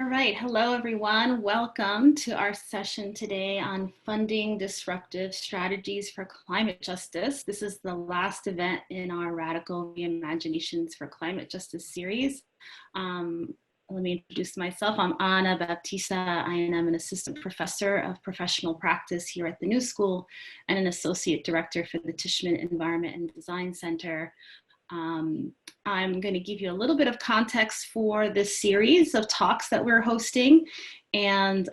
right, hello everyone. Welcome to our session today on funding disruptive strategies for climate justice. This is the last event in our Radical Reimaginations for Climate Justice series. Let me introduce myself. I'm Ana Baptista. I am an assistant professor of professional practice here at the New School and an associate director for the Tishman Environment and Design Center. I'm going to give you a little bit of context for this series of talks that we're hosting and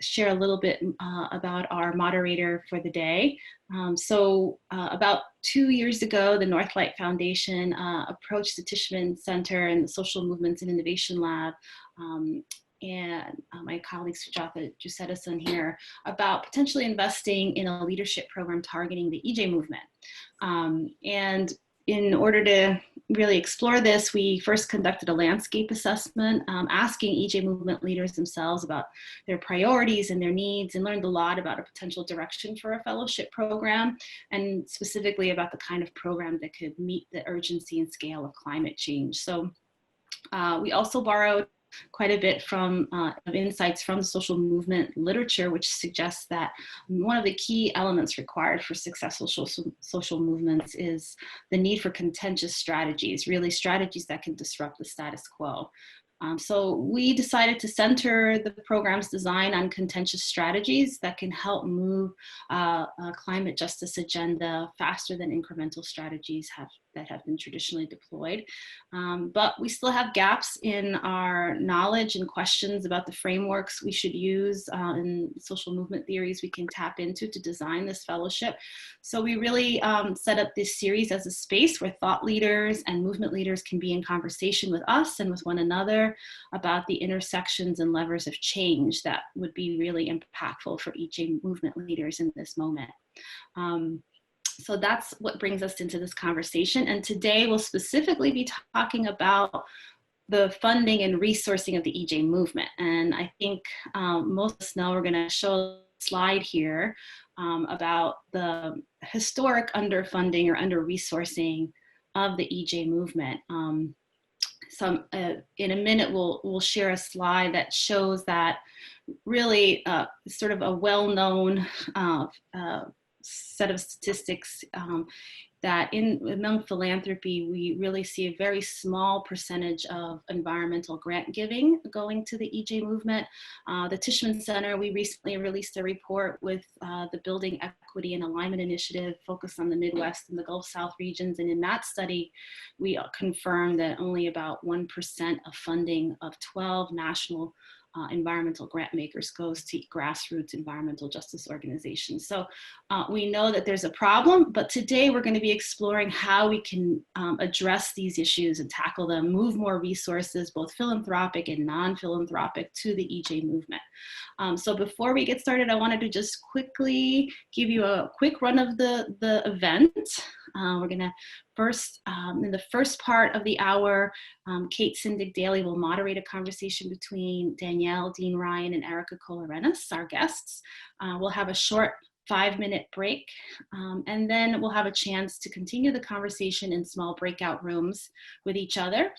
share a little bit about our moderator for the day. About 2 years ago, the Northlight Foundation approached the Tishman Center and the Social Movements and Innovation Lab and my colleague Sujatha Jusedason here about potentially investing in a leadership program targeting the EJ movement. And in order to really explore this, we first conducted a landscape assessment, asking EJ movement leaders themselves about their priorities and their needs, and learned a lot about a potential direction for a fellowship program, and specifically about the kind of program that could meet the urgency and scale of climate change. So we also borrowed quite a bit from insights from the social movement literature, which suggests that one of the key elements required for successful social movements is the need for contentious strategies, really strategies that can disrupt the status quo. So we decided to center the program's design on contentious strategies that can help move a climate justice agenda faster than incremental strategies that have been traditionally deployed. But we still have gaps in our knowledge and questions about the frameworks we should use in social movement theories we can tap into to design this fellowship. So we really set up this series as a space where thought leaders and movement leaders can be in conversation with us and with one another about the intersections and levers of change that would be really impactful for EJ movement leaders in this moment. So that's what brings us into this conversation. And today we'll specifically be talking about the funding and resourcing of the EJ movement. And I think most of us know, we're going to show a slide here about the historic underfunding or under-resourcing of the EJ movement. In a minute, we'll share a slide that shows that really sort of a well-known set of statistics that among philanthropy, we really see a very small percentage of environmental grant giving going to the EJ movement. The Tishman Center, we recently released a report with the Building Equity and Alignment Initiative focused on the Midwest and the Gulf South regions. And in that study, we confirmed that only about 1% of funding of 12 national environmental grant makers goes to grassroots environmental justice organizations. So we know that there's a problem, but today we're going to be exploring how we can address these issues and tackle them, move more resources, both philanthropic and non-philanthropic, to the EJ movement. So before we get started, I wanted to just quickly give you a quick run of the event. We're going to first, in the first part of the hour, Kate Sindig-Daly will moderate a conversation between Danielle, Deane-Ryan, and Erica Kohl-Arenas, our guests. We'll have a short 5-minute break, and then we'll have a chance to continue the conversation in small breakout rooms with each other.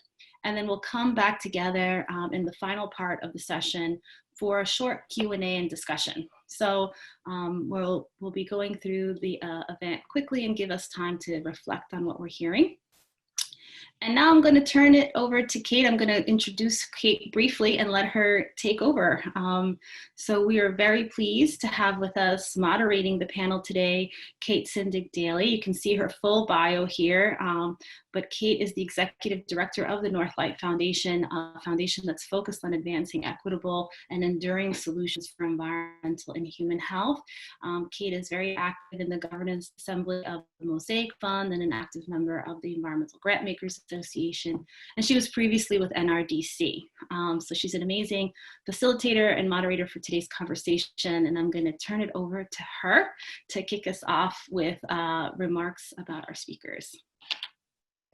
And then we'll come back together in the final part of the session for a short Q&A and discussion. So we'll be going through the event quickly and give us time to reflect on what we're hearing. And now I'm going to turn it over to Kate. I'm going to introduce Kate briefly and let her take over. So we are very pleased to have with us moderating the panel today, Kate Sindig-Daly. You can see her full bio here, but Kate is the executive director of the Northlight Foundation, a foundation that's focused on advancing equitable and enduring solutions for environmental and human health. Kate is very active in the governance assembly of the Mosaic Fund and an active member of the Environmental Grantmakers Association, and she was previously with NRDC. So she's an amazing facilitator and moderator for today's conversation, and I'm going to turn it over to her to kick us off with remarks about our speakers.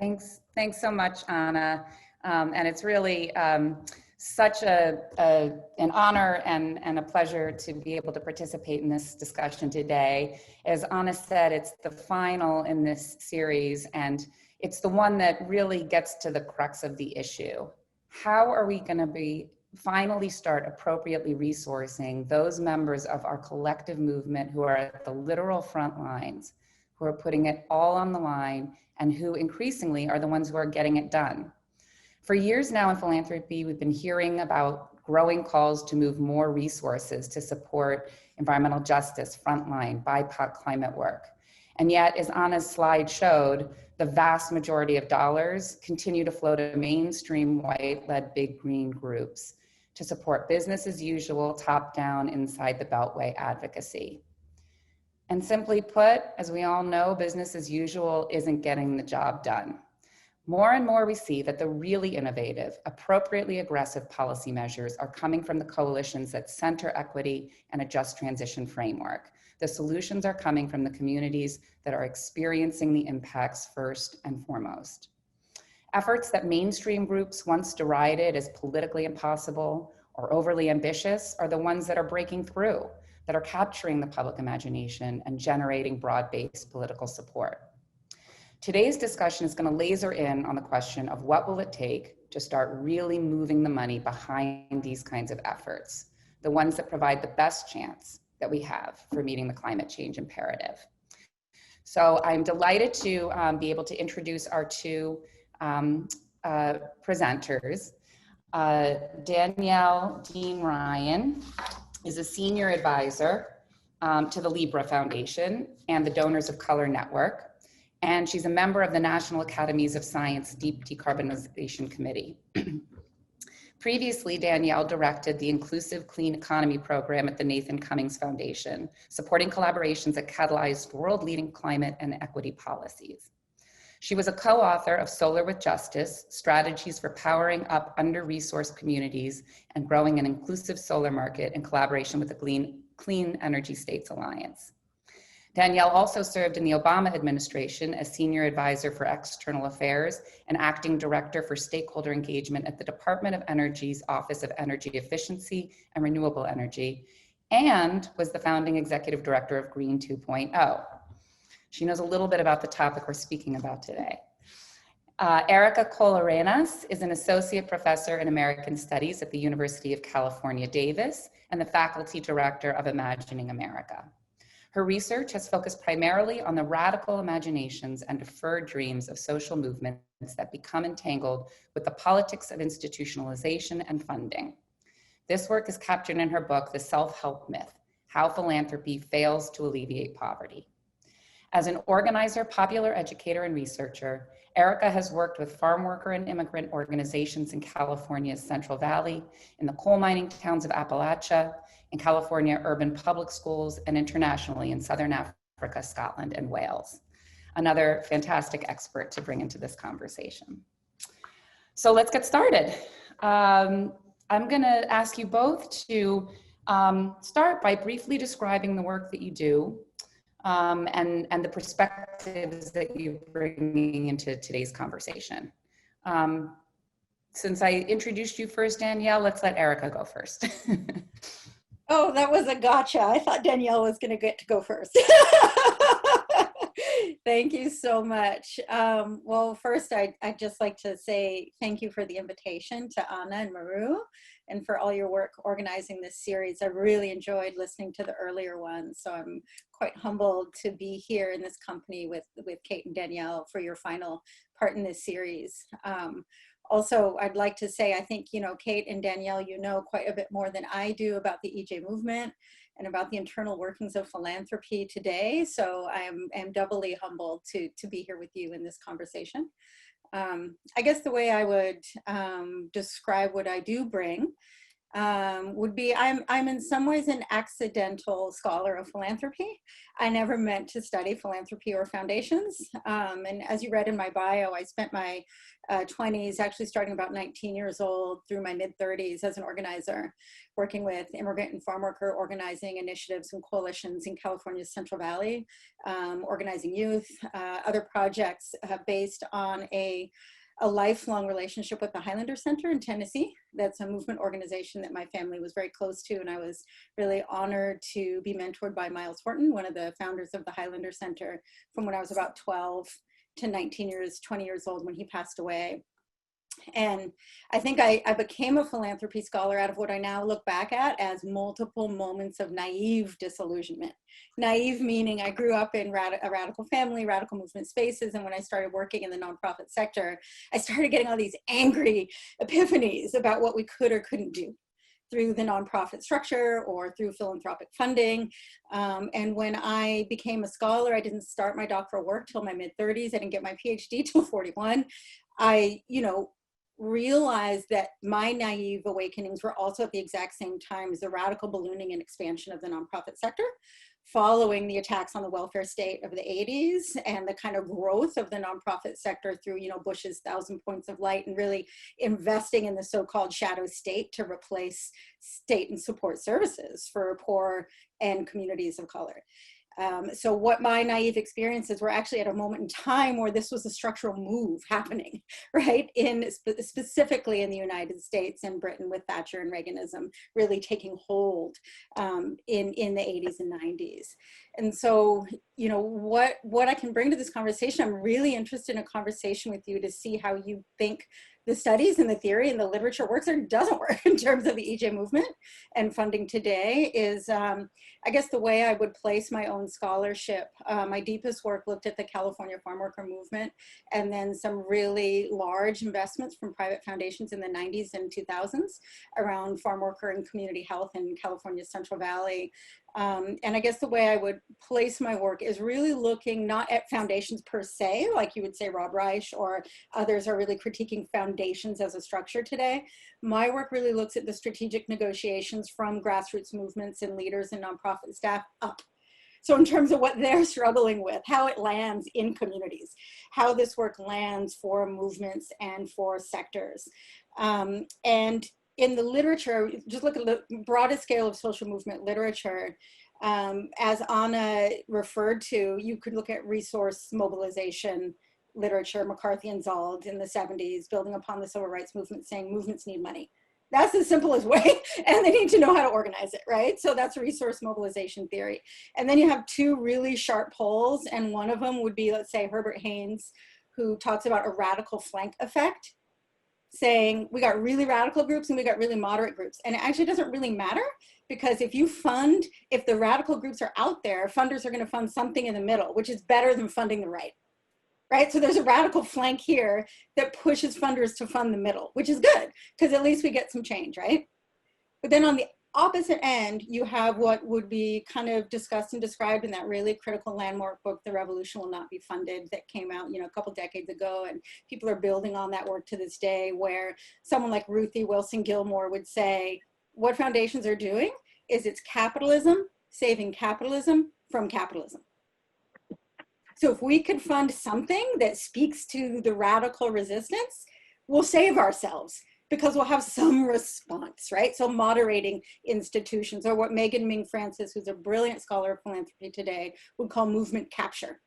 Thanks so much, Anna. And it's really such an honor and a pleasure to be able to participate in this discussion today. As Anna said, it's the final in this series, and it's the one that really gets to the crux of the issue. How are we going to be finally start appropriately resourcing those members of our collective movement who are at the literal front lines, who are putting it all on the line, and who increasingly are the ones who are getting it done. For years now in philanthropy, we've been hearing about growing calls to move more resources to support environmental justice, frontline, BIPOC climate work. And yet, as Anna's slide showed, the vast majority of dollars continue to flow to mainstream white-led big green groups to support business as usual, top-down, inside the Beltway advocacy. And simply put, as we all know, business as usual isn't getting the job done. More and more we see that the really innovative, appropriately aggressive policy measures are coming from the coalitions that center equity and a just transition framework. The solutions are coming from the communities that are experiencing the impacts first and foremost. Efforts that mainstream groups once derided as politically impossible or overly ambitious are the ones that are breaking through, that are capturing the public imagination and generating broad-based political support. Today's discussion is going to laser in on the question of what will it take to start really moving the money behind these kinds of efforts, the ones that provide the best chance that we have for meeting the climate change imperative. So I'm delighted to be able to introduce our two presenters. Danielle Deane-Ryan is a senior advisor to the Libra Foundation and the Donors of Color Network. And she's a member of the National Academies of Science Deep Decarbonization Committee. Previously, Danielle directed the Inclusive Clean Economy program at the Nathan Cummings Foundation, supporting collaborations that catalyzed world-leading climate and equity policies. She was a co-author of Solar with Justice, Strategies for Powering Up Under-Resourced Communities and Growing an Inclusive Solar Market in collaboration with the Clean Energy States Alliance. Danielle also served in the Obama administration as Senior Advisor for External Affairs and Acting Director for Stakeholder Engagement at the Department of Energy's Office of Energy Efficiency and Renewable Energy, and was the founding Executive Director of Green 2.0. She knows a little bit about the topic we're speaking about today. Erica Kohl-Arenas is an Associate Professor in American Studies at the University of California, Davis, and the Faculty Director of Imagining America. Her research has focused primarily on the radical imaginations and deferred dreams of social movements that become entangled with the politics of institutionalization and funding. This work is captured in her book, The Self-Help Myth: How Philanthropy Fails to Alleviate Poverty. As an organizer, popular educator, and researcher, Erica has worked with farm worker and immigrant organizations in California's Central Valley, in the coal mining towns of Appalachia, in California urban public schools, and internationally in Southern Africa, Scotland, and Wales. Another fantastic expert to bring into this conversation. So let's get started. I'm gonna ask you both to start by briefly describing the work that you do and the perspectives that you're bringing into today's conversation. Since I introduced you first, Danielle, let's let Erica go first. Oh, that was a gotcha. I thought Danielle was going to get to go first. Thank you so much. Well, first, I'd just like to say thank you for the invitation to Anna and Maru and for all your work organizing this series. I really enjoyed listening to the earlier ones, so I'm quite humbled to be here in this company with Kate and Danielle for your final part in this series. Also, I'd like to say, I think, Kate and Danielle, you know quite a bit more than I do about the EJ movement and about the internal workings of philanthropy today. So I am doubly humbled to be here with you in this conversation. I guess the way I would describe what I do bring would be I'm in some ways an accidental scholar of philanthropy. I never meant to study philanthropy or foundations. And as you read in my bio, I spent my 20s, actually starting about 19 years old through my mid 30s as an organizer, working with immigrant and farm worker organizing initiatives and coalitions in California's Central Valley, organizing youth, other projects based on a lifelong relationship with the Highlander Center in Tennessee. That's a movement organization that my family was very close to, and I was really honored to be mentored by Miles Horton, one of the founders of the Highlander Center, from when I was about 12 to 20 years old when he passed away. And I think I became a philanthropy scholar out of what I now look back at as multiple moments of naive disillusionment. Naive meaning I grew up in a radical family, radical movement spaces. And when I started working in the nonprofit sector, I started getting all these angry epiphanies about what we could or couldn't do through the nonprofit structure or through philanthropic funding. And when I became a scholar, I didn't start my doctoral work till my mid-30s. I didn't get my PhD till 41. I, realized that my naive awakenings were also at the exact same time as the radical ballooning and expansion of the nonprofit sector, following the attacks on the welfare state of the 80s and the kind of growth of the nonprofit sector through, Bush's 1,000 points of light and really investing in the so-called shadow state to replace state and support services for poor and communities of color. So what my naive experiences were actually at a moment in time where this was a structural move happening, right? Specifically in the United States and Britain with Thatcher and Reaganism really taking hold in the 80s and 90s. And so, what I can bring to this conversation, I'm really interested in a conversation with you to see how you think the studies and the theory and the literature works or doesn't work in terms of the EJ movement and funding today is, I guess the way I would place my own scholarship. My deepest work looked at the California farm worker movement and then some really large investments from private foundations in the 90s and 2000s around farm worker and community health in California's Central Valley. And I guess the way I would place my work is really looking not at foundations per se, like you would say Rob Reich or others are really critiquing foundations as a structure today. My work really looks at the strategic negotiations from grassroots movements and leaders and nonprofit staff up. So in terms of what they're struggling with, how it lands in communities, how this work lands for movements and for sectors. And in the literature, just look at the broadest scale of social movement literature, as Anna referred to, you could look at resource mobilization literature, McCarthy and Zald in the 70s, building upon the civil rights movement, saying movements need money. That's the simplest way, and they need to know how to organize it, right? So that's resource mobilization theory. And then you have two really sharp poles, and one of them would be, let's say, Herbert Haynes, who talks about a radical flank effect, saying we got really radical groups and we got really moderate groups. And it actually doesn't really matter because if the radical groups are out there, funders are going to fund something in the middle, which is better than funding the right. Right? So there's a radical flank here that pushes funders to fund the middle, which is good because at least we get some change, right? But then on the opposite end, you have what would be kind of discussed and described in that really critical landmark book, The Revolution Will Not Be Funded, that came out, a couple decades ago, and people are building on that work to this day, where someone like Ruthie Wilson Gilmore would say, what foundations are doing is it's capitalism saving capitalism from capitalism. So if we could fund something that speaks to the radical resistance, we'll save ourselves, because we'll have some response, right? So moderating institutions, or what Megan Ming Francis, who's a brilliant scholar of philanthropy today, would call movement capture.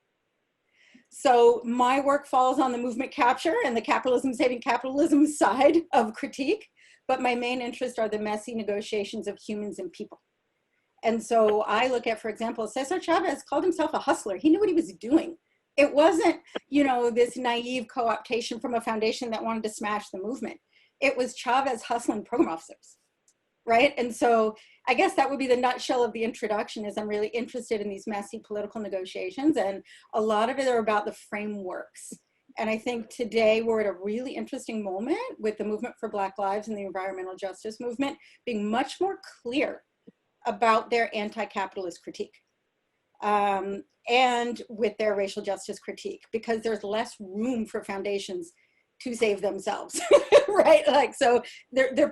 So my work falls on the movement capture and the capitalism saving capitalism side of critique, but my main interest are the messy negotiations of humans and people. And so I look at, for example, Cesar Chavez called himself a hustler. He knew what he was doing. It wasn't, this naive co-optation from a foundation that wanted to smash the movement. It was Chavez hustling program officers, right? And so I guess that would be the nutshell of the introduction, is I'm really interested in these messy political negotiations, and a lot of it are about the frameworks. And I think today we're at a really interesting moment with the movement for Black Lives and the environmental justice movement being much more clear about their anti-capitalist critique and with their racial justice critique, because there's less room for foundations to save themselves, right? Like, so they're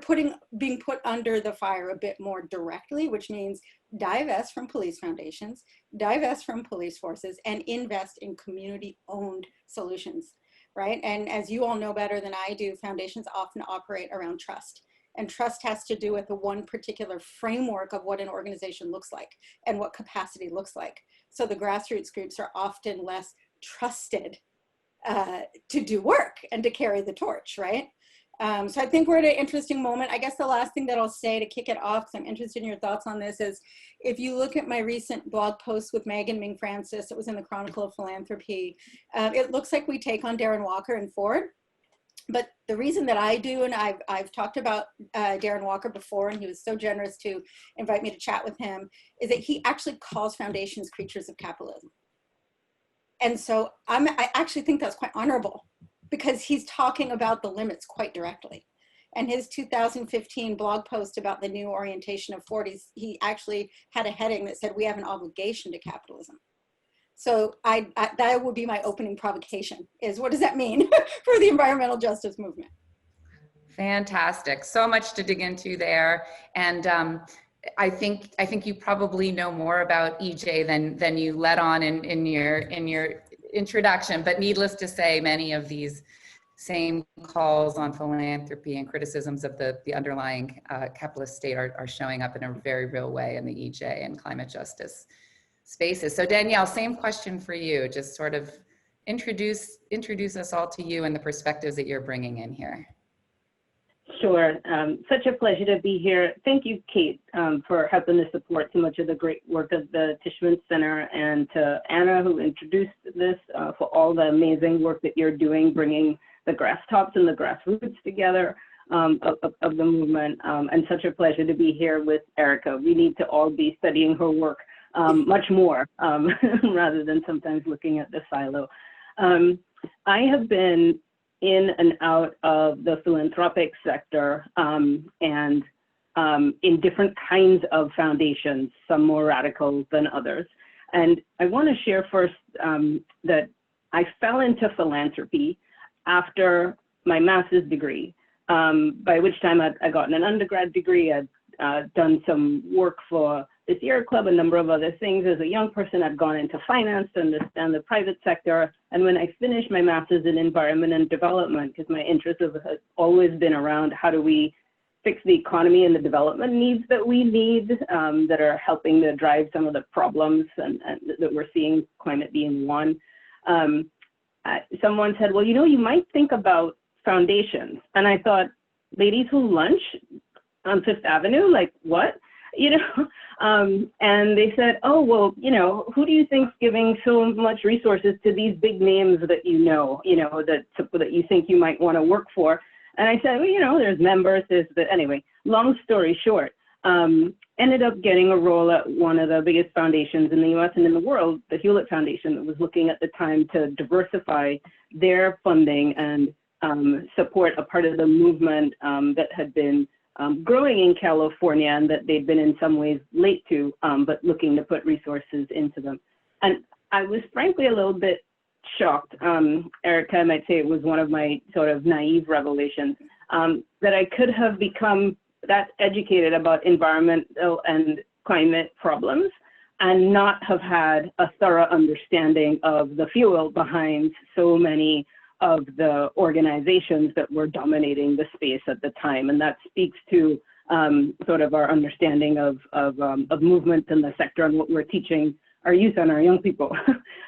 being put under the fire a bit more directly, which means divest from police foundations, divest from police forces, and invest in community-owned solutions, right? And as you all know better than I do, foundations often operate around trust. And trust has to do with the one particular framework of what an organization looks like and what capacity looks like. So the grassroots groups are often less trusted to do work and to carry the torch, right? So I think we're at an interesting moment. I guess the last thing that I'll say to kick it off, because I'm interested in your thoughts on this, is if you look at my recent blog post with Megan Ming Francis, it was in the Chronicle of Philanthropy, it looks like we take on Darren Walker and Ford. But the reason that I do, and I've talked about Darren Walker before, and he was so generous to invite me to chat with him, is that he actually calls foundations creatures of capitalism. And so I actually think that's quite honorable, because he's talking about the limits quite directly. And his 2015 blog post about the new orientation of 40s, he actually had a heading that said, "We have an obligation to capitalism." So that would be my opening provocation, is what does that mean for the environmental justice movement? Fantastic. So much to dig into there. And I think you probably know more about EJ than you let on in your introduction, but needless to say, many of these same calls on philanthropy and criticisms of the underlying capitalist state are showing up in a very real way in the EJ and climate justice spaces. So Danielle, same question for you. Just sort of introduce us all to you and the perspectives that you're bringing in here. Sure. Such a pleasure to be here. Thank you, Kate, for helping to support so much of the great work of the Tishman Center, and to Anna, who introduced this, for all the amazing work that you're doing, bringing the grass tops and the grassroots together of the movement. And such a pleasure to be here with Erica. We need to all be studying her work much more, rather than sometimes looking at the silo. I have been in and out of the philanthropic sector, and in different kinds of foundations, some more radical than others. And I want to share first that I fell into philanthropy after my master's degree, by which time I'd gotten an undergrad degree. I'd done some work for the Sierra Club, a number of other things. As a young person, I'd gone into finance to understand the private sector. And when I finished my master's in environment and development, because my interest has always been around how do we fix the economy and the development needs that we need, that are helping to drive some of the problems and that we're seeing, climate being one. Someone said, well, you might think about foundations. And I thought, ladies who lunch on Fifth Avenue, like what? And they said, oh, well, who do you think's giving so much resources to these big names that that you think you might want to work for? And I said, well, there's members, anyway, long story short, ended up getting a role at one of the biggest foundations in the US and in the world, the Hewlett Foundation, that was looking at the time to diversify their funding and support a part of the movement that had been growing in California, and that they'd been in some ways late to, but looking to put resources into them. And I was frankly a little bit shocked. Erica might say it was one of my sort of naive revelations, that I could have become that educated about environmental and climate problems and not have had a thorough understanding of the fuel behind so many of the organizations that were dominating the space at the time. And that speaks to sort of our understanding of movement in the sector and what we're teaching our youth and our young people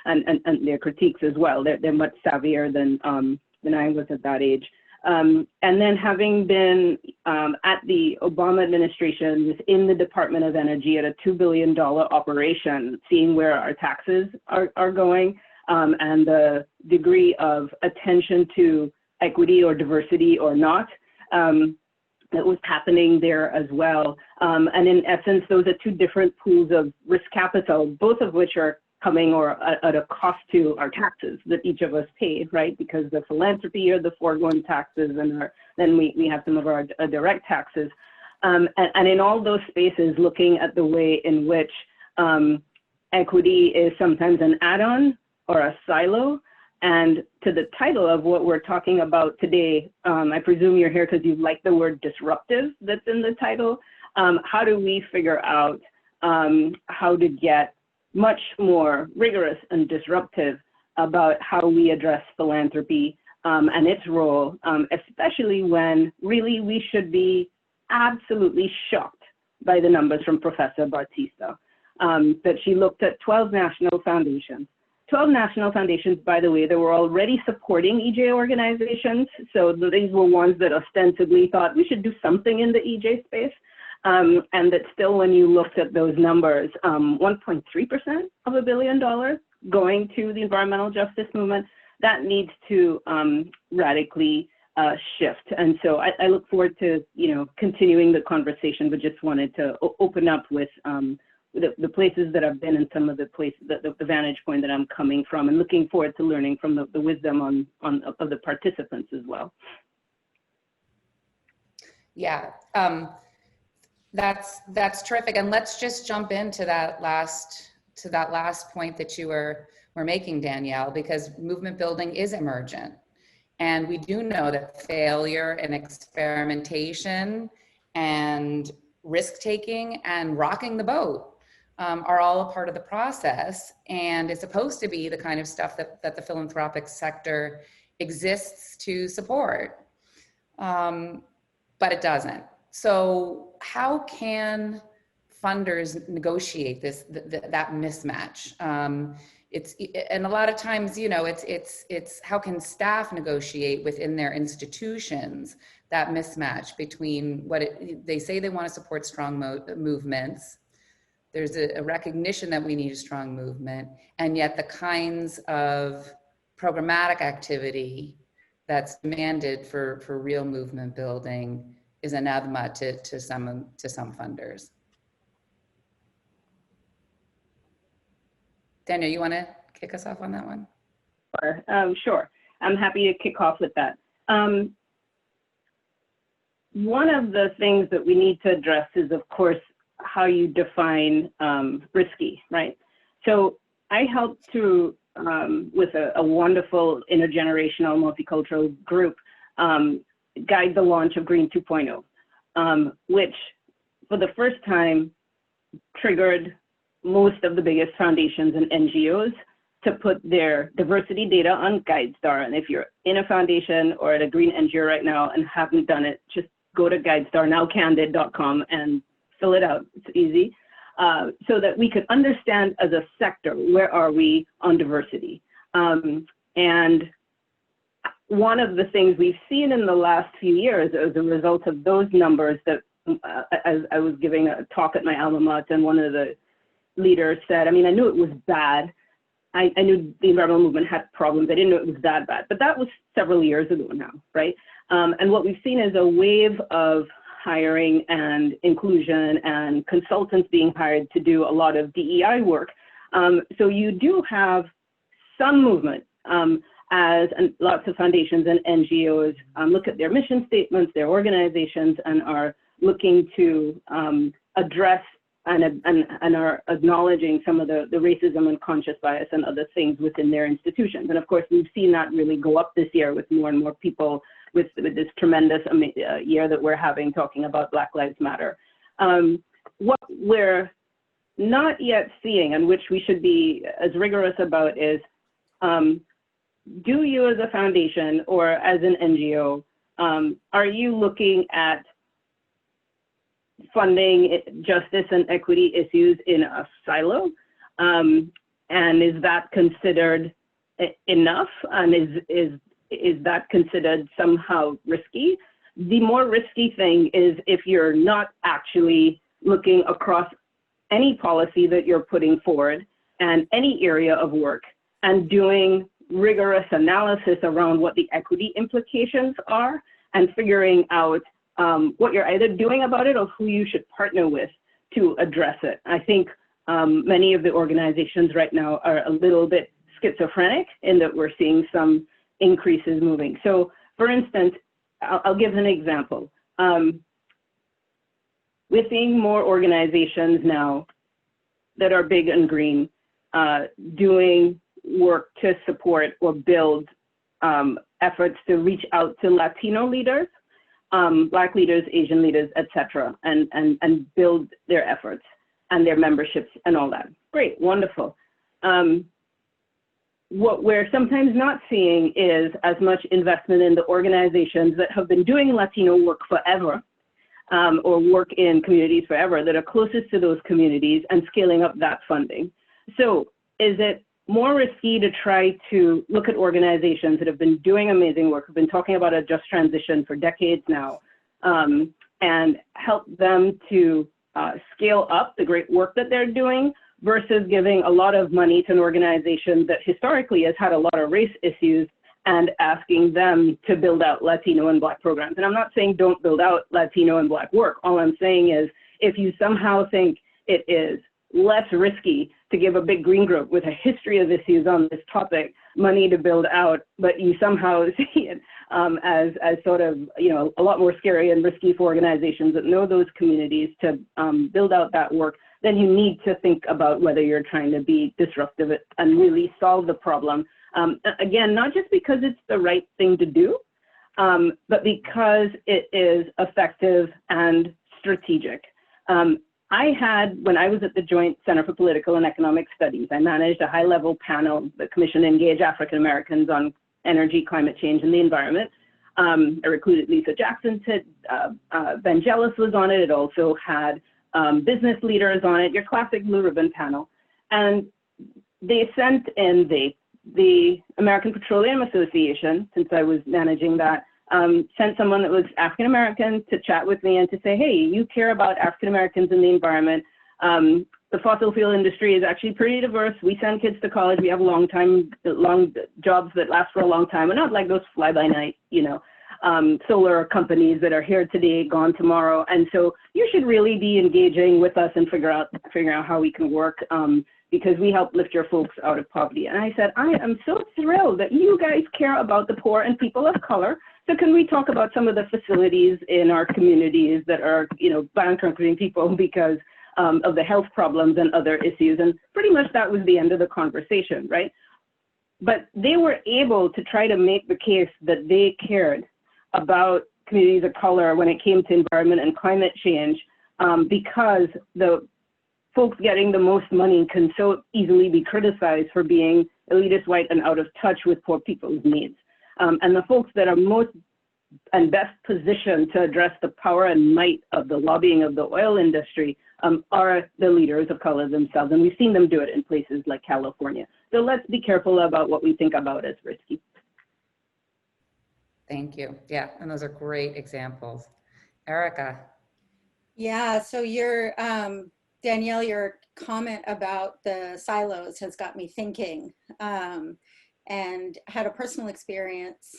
and their critiques as well. They're much savvier than I was at that age. And then having been at the Obama administration in the Department of Energy at a $2 billion operation, seeing where our taxes are going, and the degree of attention to equity or diversity or not that was happening there as well. And in essence, those are two different pools of risk capital, both of which are coming or at a cost to our taxes that each of us paid, right? Because the philanthropy are the foregone taxes, and then we have some of our direct taxes. And in all those spaces, looking at the way in which equity is sometimes an add-on or a silo. And to the title of what we're talking about today, I presume you're here because you like the word disruptive that's in the title. How do we figure out how to get much more rigorous and disruptive about how we address philanthropy and its role, especially when really we should be absolutely shocked by the numbers from Professor Bautista, that she looked at 12 national foundations. 12 national foundations, by the way, that were already supporting EJ organizations. So these were ones that ostensibly thought we should do something in the EJ space. And that still, when you looked at those numbers, 1.3% of $1 billion going to the environmental justice movement, that needs to radically shift. And so I look forward to, continuing the conversation, but just wanted to open up with the places that I've been and some of the places, the vantage point that I'm coming from, and looking forward to learning from the wisdom of the participants as well. Yeah, that's terrific. And let's just jump into that last point that you were making, Danielle, because movement building is emergent. And we do know that failure and experimentation and risk-taking and rocking the boat are all a part of the process. And it's supposed to be the kind of stuff that the philanthropic sector exists to support, but it doesn't. So how can funders negotiate that mismatch? And a lot of times, it's how can staff negotiate within their institutions that mismatch between they say they want to support strong movements. There's a recognition that we need a strong movement, and yet the kinds of programmatic activity that's demanded for real movement building is anathema to some funders. Danielle, you want to kick us off on that one? Sure. I'm happy to kick off with that. One of the things that we need to address is, of course, how you define risky, right? So I helped to, with a wonderful intergenerational multicultural group, guide the launch of Green 2.0, which for the first time triggered most of the biggest foundations and NGOs to put their diversity data on GuideStar. And if you're in a foundation or at a green NGO right now and haven't done it, just go to GuideStarNowCandid.com and fill it out. It's easy. So that we could understand as a sector, where are we on diversity? And one of the things we've seen in the last few years as a result of those numbers that, as I was giving a talk at my alma mater, and one of the leaders said, I mean, I knew it was bad. I knew the environmental movement had problems. I didn't know it was that bad, but that was several years ago now, right? And what we've seen is a wave of hiring and inclusion and consultants being hired to do a lot of DEI work. So you do have some movement as lots of foundations and NGOs look at their mission statements, their organizations, and are looking to address and are acknowledging some of the racism and conscious bias and other things within their institutions. And of course, we've seen that really go up this year with more and more people with this tremendous year that we're having talking about Black Lives Matter. What we're not yet seeing, and which we should be as rigorous about, is do you as a foundation or as an NGO, are you looking at funding justice and equity issues in a silo? And is that considered enough? And is that considered somehow risky? The more risky thing is if you're not actually looking across any policy that you're putting forward and any area of work and doing rigorous analysis around what the equity implications are and figuring out what you're either doing about it or who you should partner with to address it. I think many of the organizations right now are a little bit schizophrenic in that we're seeing some increases moving. So for instance, I'll give an example. We're seeing more organizations now that are big and green doing work to support or build efforts to reach out to Latino leaders, Black leaders, Asian leaders, etc., and build their efforts and their memberships and all that. Great, wonderful. What we're sometimes not seeing is as much investment in the organizations that have been doing Latino work forever, or work in communities forever, that are closest to those communities and scaling up that funding. So is it more risky to try to look at organizations that have been doing amazing work, have been talking about a just transition for decades now, and help them to scale up the great work that they're doing, versus giving a lot of money to an organization that historically has had a lot of race issues and asking them to build out Latino and Black programs. And I'm not saying don't build out Latino and Black work. All I'm saying is if you somehow think it is less risky to give a big green group with a history of issues on this topic money to build out, but you somehow see it as sort of, you know, a lot more scary and risky for organizations that know those communities to build out that work, then you need to think about whether you're trying to be disruptive and really solve the problem. Again, not just because it's the right thing to do, but because it is effective and strategic. When I was at the Joint Center for Political and Economic Studies, I managed a high-level panel that commissioned Engage African Americans on energy, climate change, and the environment. I recruited Lisa Jackson Vangelis was on it. It also had business leaders on it, your classic blue ribbon panel. And they sent in the American Petroleum Association, since I was managing that, sent someone that was African American to chat with me and to say, hey, you care about African Americans and the environment. The fossil fuel industry is actually pretty diverse. We send kids to college. We have long jobs that last for a long time. We're not like those fly-by-night, you know, solar companies that are here today, gone tomorrow. And so you should really be engaging with us and figuring out how we can work, because we help lift your folks out of poverty. And I said, I am so thrilled that you guys care about the poor and people of color. So can we talk about some of the facilities in our communities that are, you know, bankrupting people because of the health problems and other issues? And pretty much that was the end of the conversation, right? But they were able to try to make the case that they cared about communities of color when it came to environment and climate change, because the folks getting the most money can so easily be criticized for being elitist, white, and out of touch with poor people's needs. And the folks that are most and best positioned to address the power and might of the lobbying of the oil industry are the leaders of color themselves. And we've seen them do it in places like California. So let's be careful about what we think about as risky. Thank you. Yeah, and those are great examples. Erica. Yeah, so your, Danielle, your comment about the silos has got me thinking, and had a personal experience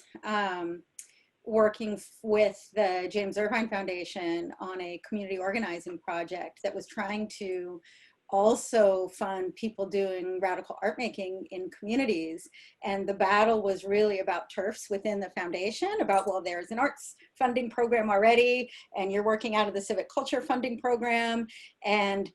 working with the James Irvine Foundation on a community organizing project that was trying to also fund people doing radical art making in communities. And the battle was really about turfs within the foundation, about, well, there's an arts funding program already, and you're working out of the civic culture funding program, and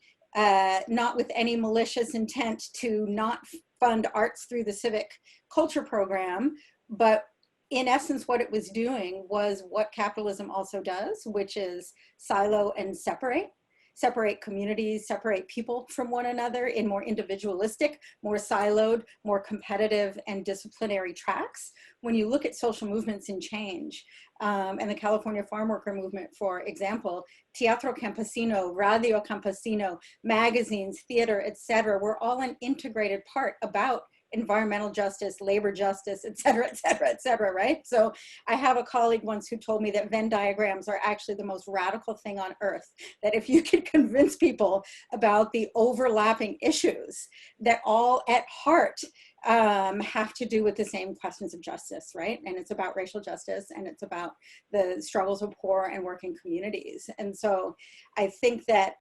not with any malicious intent to not fund arts through the civic culture program, but in essence, what it was doing was what capitalism also does, which is silo and separate communities, separate people from one another in more individualistic, more siloed, more competitive and disciplinary tracks. When you look at social movements in change, and the California farm worker movement, for example, Teatro Campesino, Radio Campesino, magazines, theater, etc., we're all an integrated part about environmental justice, labor justice, et cetera, right? So I have a colleague once who told me that Venn diagrams are actually the most radical thing on earth, that if you can convince people about the overlapping issues that all at heart have to do with the same questions of justice, right? And it's about racial justice, and it's about the struggles of poor and working communities. And so I think that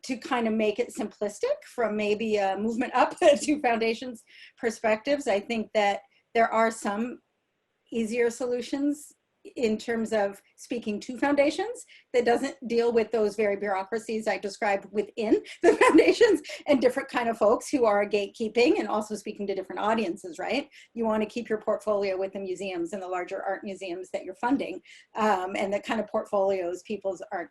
to kind of make it simplistic from maybe a movement up to foundations perspectives, I think that there are some easier solutions in terms of speaking to foundations that doesn't deal with those very bureaucracies I described within the foundations and different kind of folks who are gatekeeping and also speaking to different audiences, right? You want to keep your portfolio with the museums and the larger art museums that you're funding, and the kind of portfolios people are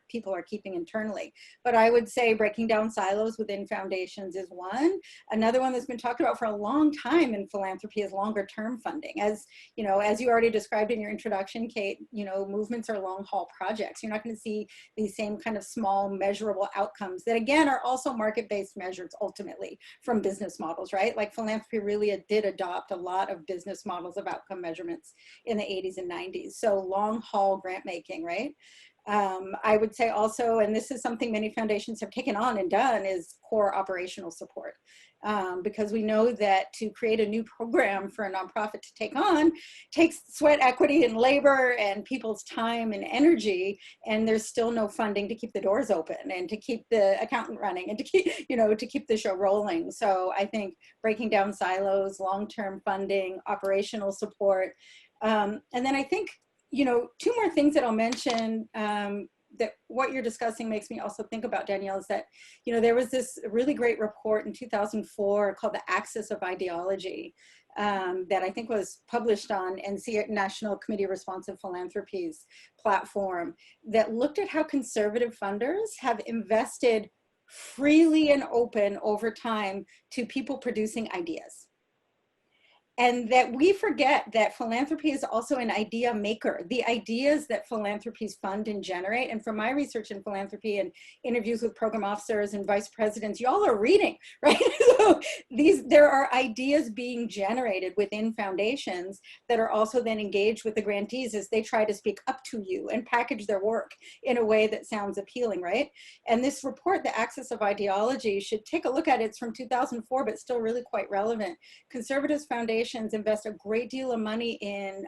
keeping internally. But I would say breaking down silos within foundations is one. Another one that's been talked about for a long time in philanthropy is longer term funding. As you know, as you already described in your introduction, Kate, you know, movements are long haul projects. You're not going to see these same kind of small measurable outcomes that again are also market-based measures ultimately from business models, right? Like philanthropy really did adopt a lot of business models of outcome measurements in the 80s and 90s. So long haul grant making, right? I would say also, and this is something many foundations have taken on and done, is core operational support. Because we know that to create a new program for a nonprofit to take on takes sweat equity and labor and people's time and energy, and there's still no funding to keep the doors open and to keep the accountant running and to keep, to keep the show rolling. So I think breaking down silos, long-term funding, operational support, and then I think, two more things that I'll mention, that what you're discussing makes me also think about, Danielle, is that, there was this really great report in 2004 called The Axis of Ideology, that I think was published on NC National Committee of Responsive Philanthropy's platform, that looked at how conservative funders have invested freely and open over time to people producing ideas. And that we forget that philanthropy is also an idea maker. The ideas that philanthropies fund and generate, and from my research in philanthropy and interviews with program officers and vice presidents, y'all are reading, right? So there are ideas being generated within foundations that are also then engaged with the grantees as they try to speak up to you and package their work in a way that sounds appealing, right? And this report, The Axis of Ideology, should take a look at it. It's from 2004, but still really quite relevant. Conservative foundations invest a great deal of money in,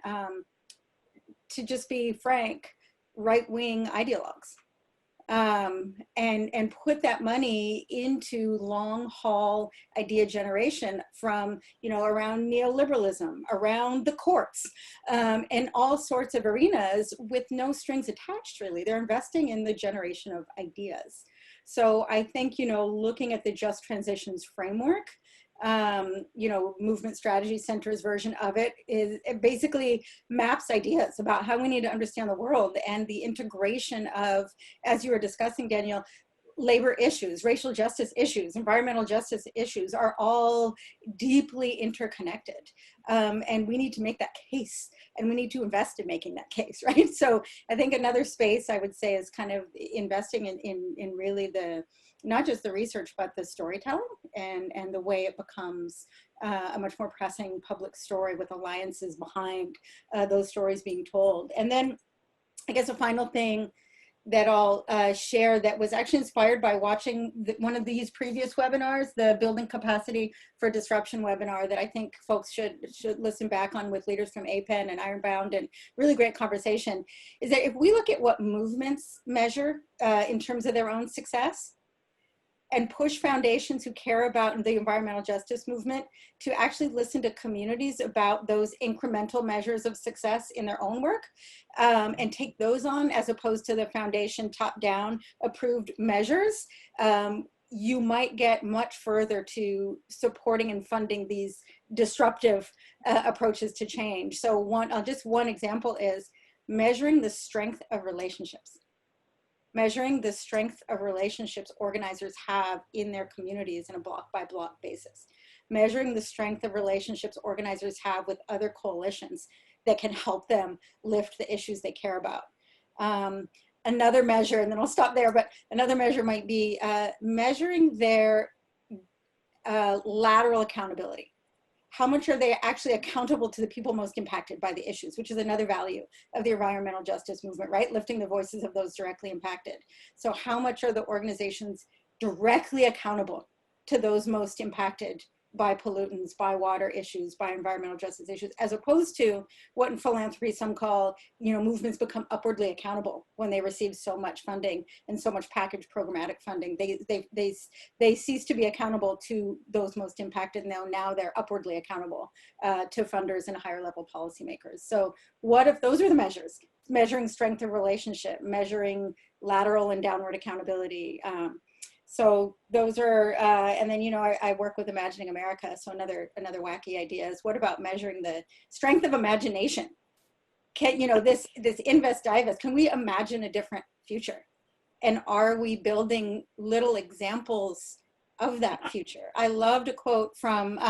to just be frank, right-wing ideologues, and put that money into long-haul idea generation from, around neoliberalism, around the courts, and all sorts of arenas with no strings attached, really. They're investing in the generation of ideas. So I think, looking at the Just Transitions framework, Movement Strategy Center's version of it basically maps ideas about how we need to understand the world, and the integration of, as you were discussing, Danielle, labor issues, racial justice issues, environmental justice issues are all deeply interconnected. And we need to make that case, and we need to invest in making that case, right? So I think another space I would say is kind of investing in really not just the research, but the storytelling and the way it becomes a much more pressing public story with alliances behind those stories being told. And then I guess a final thing that I'll share that was actually inspired by watching one of these previous webinars, the Building Capacity for Disruption webinar, that I think folks should listen back on, with leaders from APEN and Ironbound, and really great conversation, is that if we look at what movements measure in terms of their own success, and push foundations who care about the environmental justice movement to actually listen to communities about those incremental measures of success in their own work, and take those on, as opposed to the foundation top-down approved measures, you might get much further to supporting and funding these disruptive approaches to change. So just one example is measuring the strength of relationships. Measuring the strength of relationships organizers have in their communities in a block-by-block basis. Measuring the strength of relationships organizers have with other coalitions that can help them lift the issues they care about. Another measure, and then I'll stop there, but another measure might be measuring their lateral accountability. How much are they actually accountable to the people most impacted by the issues, which is another value of the environmental justice movement, right? Lifting the voices of those directly impacted. So how much are the organizations directly accountable to those most impacted by pollutants, by water issues, by environmental justice issues, as opposed to what in philanthropy some call, movements become upwardly accountable when they receive so much funding and so much packaged programmatic funding. They cease to be accountable to those most impacted. Now they're upwardly accountable to funders and higher level policymakers. So what if those are the measures? Measuring strength of relationship, measuring lateral and downward accountability. So those are, and then, I work with Imagining America. So another wacky idea is, what about measuring the strength of imagination? Can, this invest divest, can we imagine a different future? And are we building little examples of that future? I loved a quote from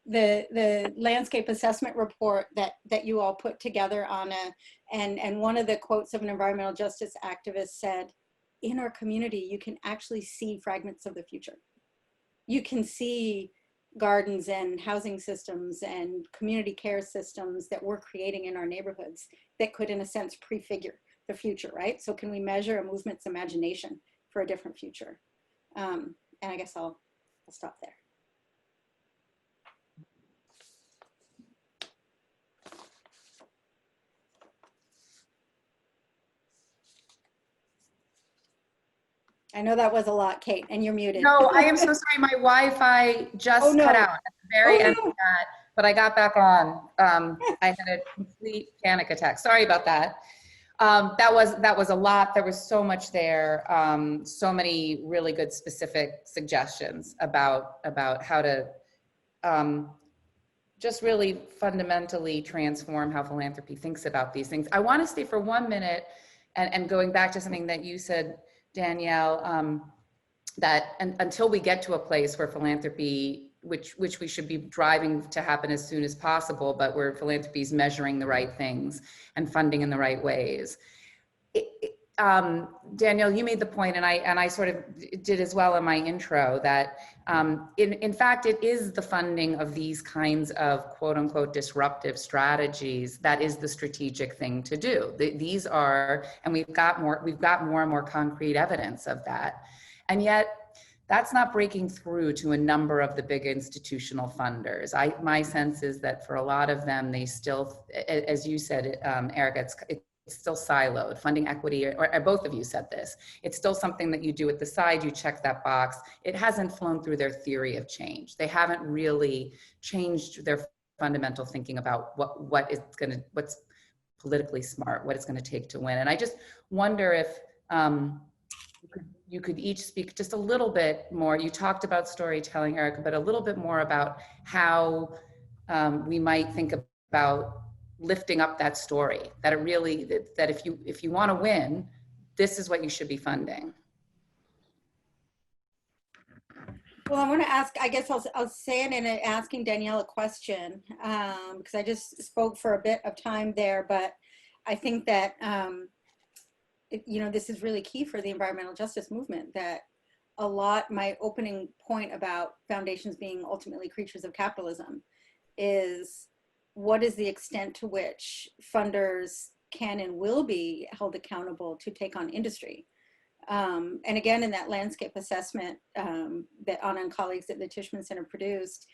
the landscape assessment report that you all put together, Anna, and one of the quotes of an environmental justice activist said, in our community, you can actually see fragments of the future. You can see gardens and housing systems and community care systems that we're creating in our neighborhoods that could, in a sense, prefigure the future, right? So can we measure a movement's imagination for a different future? And I guess I'll stop there. I know that was a lot, Kate, and you're muted. No, I am so sorry. My Wi-Fi just cut out at the very end of that, but I got back on. I had a complete panic attack. Sorry about that. That was a lot. There was so much there. So many really good specific suggestions about how to just really fundamentally transform how philanthropy thinks about these things. I want to stay for 1 minute and going back to something that you said, Danielle, that until we get to a place where philanthropy, which we should be driving to happen as soon as possible, but where philanthropy is measuring the right things and funding in the right ways. Danielle, you made the point, and I sort of did as well in my intro, that in fact, it is the funding of these kinds of quote unquote disruptive strategies that is the strategic thing to do. These are, and we've got more and more concrete evidence of that. And yet, that's not breaking through to a number of the big institutional funders. My sense is that for a lot of them, they still, as you said, Erica, it's still siloed. Funding equity, or both of you said this, it's still something that you do at the side, you check that box. It hasn't flown through their theory of change. They haven't really changed their fundamental thinking about what's politically smart, what it's gonna take to win. And I just wonder if you could each speak just a little bit more. You talked about storytelling, Erica, but a little bit more about how we might think about lifting up that story, that it really, that if you want to win, this is what you should be funding. Well, I want to ask, I guess I'll say it in asking Danielle a question, because I just spoke for a bit of time there, but I think that, this is really key for the environmental justice movement, that my opening point about foundations being ultimately creatures of capitalism is, what is the extent to which funders can and will be held accountable to take on industry? And again, in that landscape assessment that Anna and colleagues at the Tishman Center produced,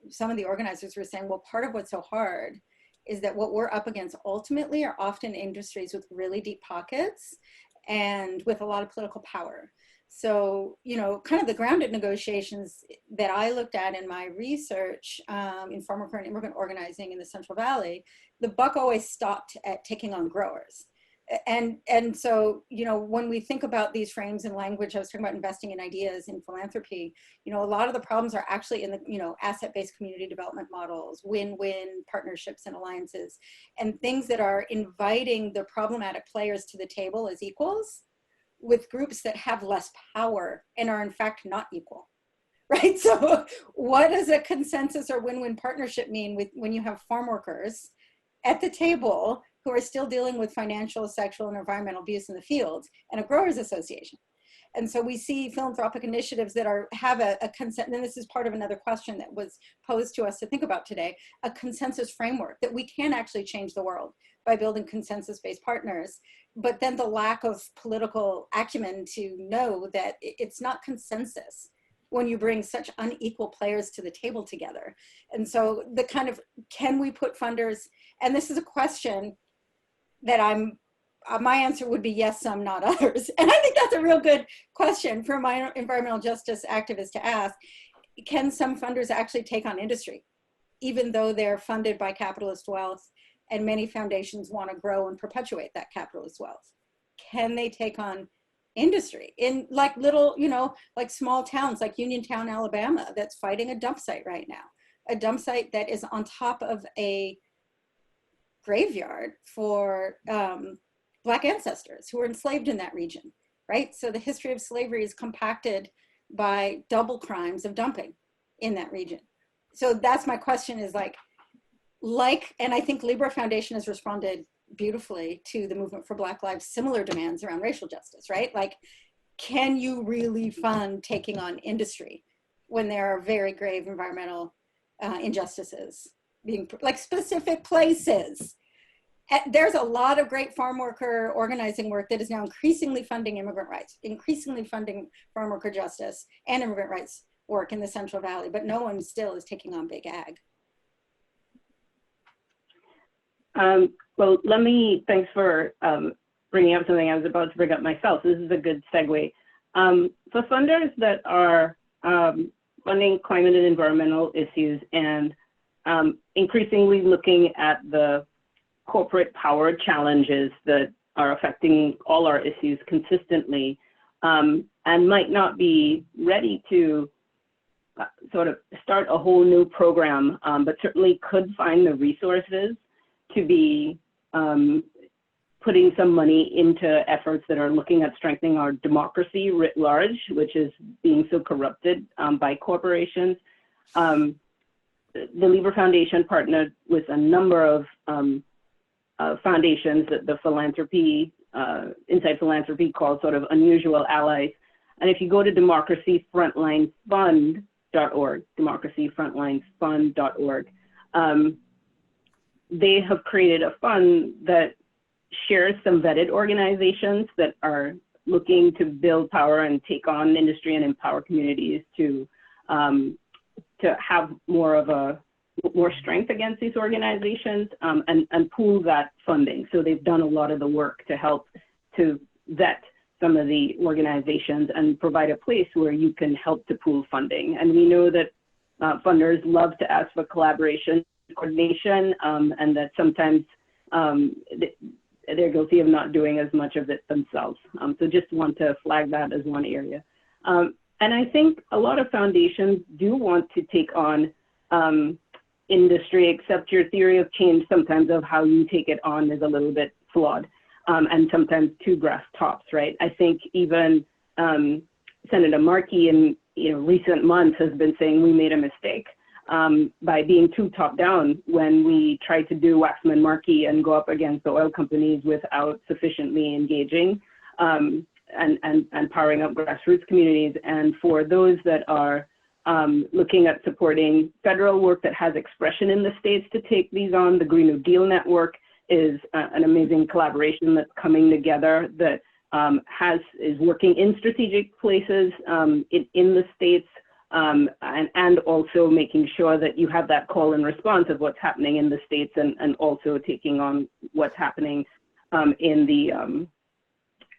some of the organizers were saying, well, part of what's so hard is that what we're up against ultimately are often industries with really deep pockets and with a lot of political power. So, kind of the grounded negotiations that I looked at in my research in farmer current immigrant organizing in the Central Valley, the buck always stopped at taking on growers. And so, when we think about these frames and language, I was talking about investing in ideas in philanthropy, a lot of the problems are actually in the, asset-based community development models, win-win partnerships and alliances, and things that are inviting the problematic players to the table as equals, with groups that have less power and are in fact not equal, right? So what does a consensus or win-win partnership mean when you have farm workers at the table who are still dealing with financial, sexual, and environmental abuse in the fields, and a growers association? And so we see philanthropic initiatives that have a consent, and this is part of another question that was posed to us to think about today, a consensus framework that we can actually change the world by building consensus-based partners, but then the lack of political acumen to know that it's not consensus when you bring such unequal players to the table together. And so the kind of, can we put funders, and this is a question that my answer would be yes, some, not others. And I think that's a real good question for my environmental justice activists to ask. Can some funders actually take on industry, even though they're funded by capitalist wealth, and many foundations want to grow and perpetuate that capitalist wealth? Can they take on industry in like little, like small towns like Uniontown, Alabama, that's fighting a dump site right now, a dump site that is on top of a graveyard for Black ancestors who were enslaved in that region, right? So the history of slavery is compacted by double crimes of dumping in that region. So that's my question, is and I think Libra Foundation has responded beautifully to the movement for Black Lives' similar demands around racial justice, right? Like, can you really fund taking on industry when there are very grave environmental injustices being, like specific places there's a lot of great farm worker organizing work that is now increasingly funding immigrant rights, increasingly funding farm worker justice and immigrant rights work in the Central Valley, but no one still is taking on big ag. Well, thanks for bringing up something I was about to bring up myself. This is a good segue. For funders that are funding climate and environmental issues and increasingly looking at the corporate power challenges that are affecting all our issues consistently, and might not be ready to sort of start a whole new program, but certainly could find the resources to be putting some money into efforts that are looking at strengthening our democracy writ large, which is being so corrupted by corporations. The Libra Foundation partnered with a number of foundations that the philanthropy, inside philanthropy calls sort of unusual allies. And if you go to democracyfrontlinesfund.org, democracyfrontlinesfund.org, they have created a fund that shares some vetted organizations that are looking to build power and take on industry and empower communities to have more strength against these organizations, and pool that funding. So they've done a lot of the work to help to vet some of the organizations and provide a place where you can help to pool funding. And we know that funders love to ask for collaboration, coordination, and that sometimes they're guilty of not doing as much of it themselves. So just want to flag that as one area. And I think a lot of foundations do want to take on industry, except your theory of change sometimes of how you take it on is a little bit flawed, and sometimes too brass tops, right? I think even Senator Markey in recent months has been saying we made a mistake by being too top down when we tried to do Waxman-Markey and go up against the oil companies without sufficiently engaging and powering up grassroots communities. And for those that are looking at supporting federal work that has expression in the states to take these on, the Green New Deal Network is an amazing collaboration that's coming together that is working in strategic places in the states, and also making sure that you have that call and response of what's happening in the states, and also taking on what's happening in the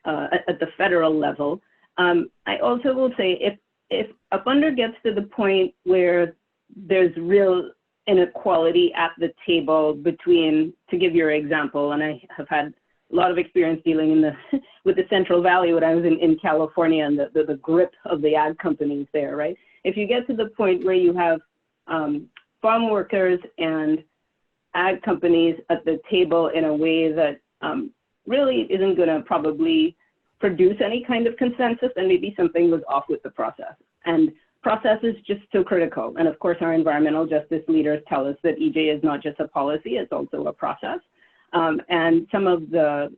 at the federal level. I also will say if a funder gets to the point where there's real inequality at the table between, to give your example, and I have had a lot of experience dealing with the Central Valley when I was in California, and the grip of the ag companies there, right? If you get to the point where you have farm workers and ag companies at the table in a way that really isn't going to probably produce any kind of consensus, then maybe something was off with the process. And process is just so critical. And of course, our environmental justice leaders tell us that EJ is not just a policy, it's also a process. And some of the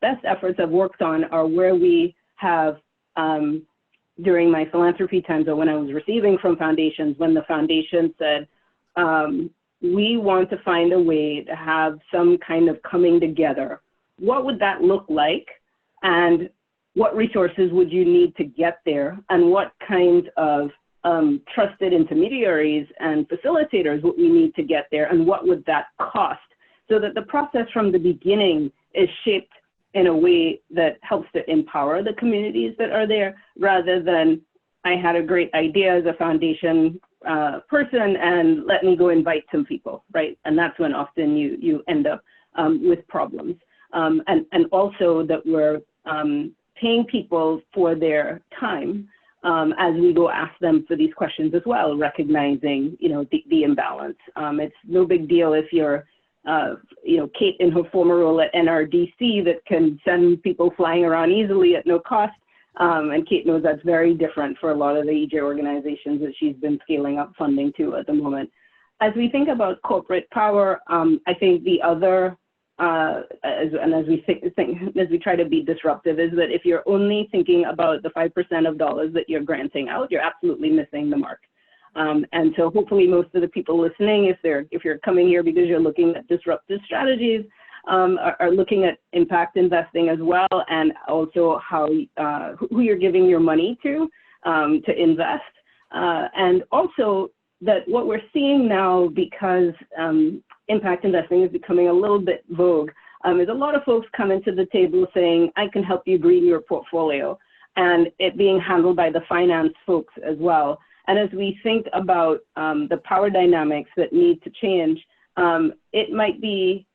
best efforts I've worked on are where we have, during my philanthropy times, or when I was receiving from foundations, when the foundation said, we want to find a way to have some kind of coming together. What would that look like? And what resources would you need to get there? And what kinds of trusted intermediaries and facilitators would we need to get there? And what would that cost? So that the process from the beginning is shaped in a way that helps to empower the communities that are there, rather than I had a great idea as a foundation person and let me go invite some people, right? And that's when often you end up with problems. And also that we're paying people for their time as we go ask them for these questions as well, recognizing the imbalance. It's no big deal if you're Kate in her former role at NRDC that can send people flying around easily at no cost. And Kate knows that's very different for a lot of the EJ organizations that she's been scaling up funding to at the moment. As we think about corporate power, I think the other, as we try to be disruptive, is that if you're only thinking about the 5% of dollars that you're granting out, you're absolutely missing the mark. And so hopefully most of the people listening, if you're coming here because you're looking at disruptive strategies, are looking at impact investing as well, and also how who you're giving your money to invest, and also that what we're seeing now, because impact investing is becoming a little bit vogue, is a lot of folks coming to the table saying, I can help you green your portfolio, and it being handled by the finance folks as well. And as we think about the power dynamics that need to change, it might be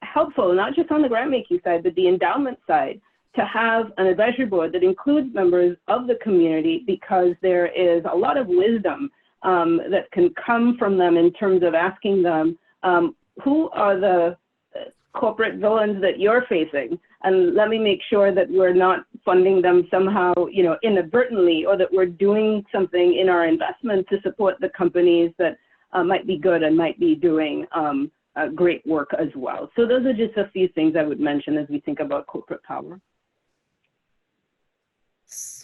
helpful, not just on the grant making side, but the endowment side, to have an advisory board that includes members of the community, because there is a lot of wisdom that can come from them in terms of asking them, who are the corporate villains that you're facing? And let me make sure that we're not funding them somehow, you know, inadvertently, or that we're doing something in our investment to support the companies that might be good and might be doing great work as well. So those are just a few things I would mention as we think about corporate power.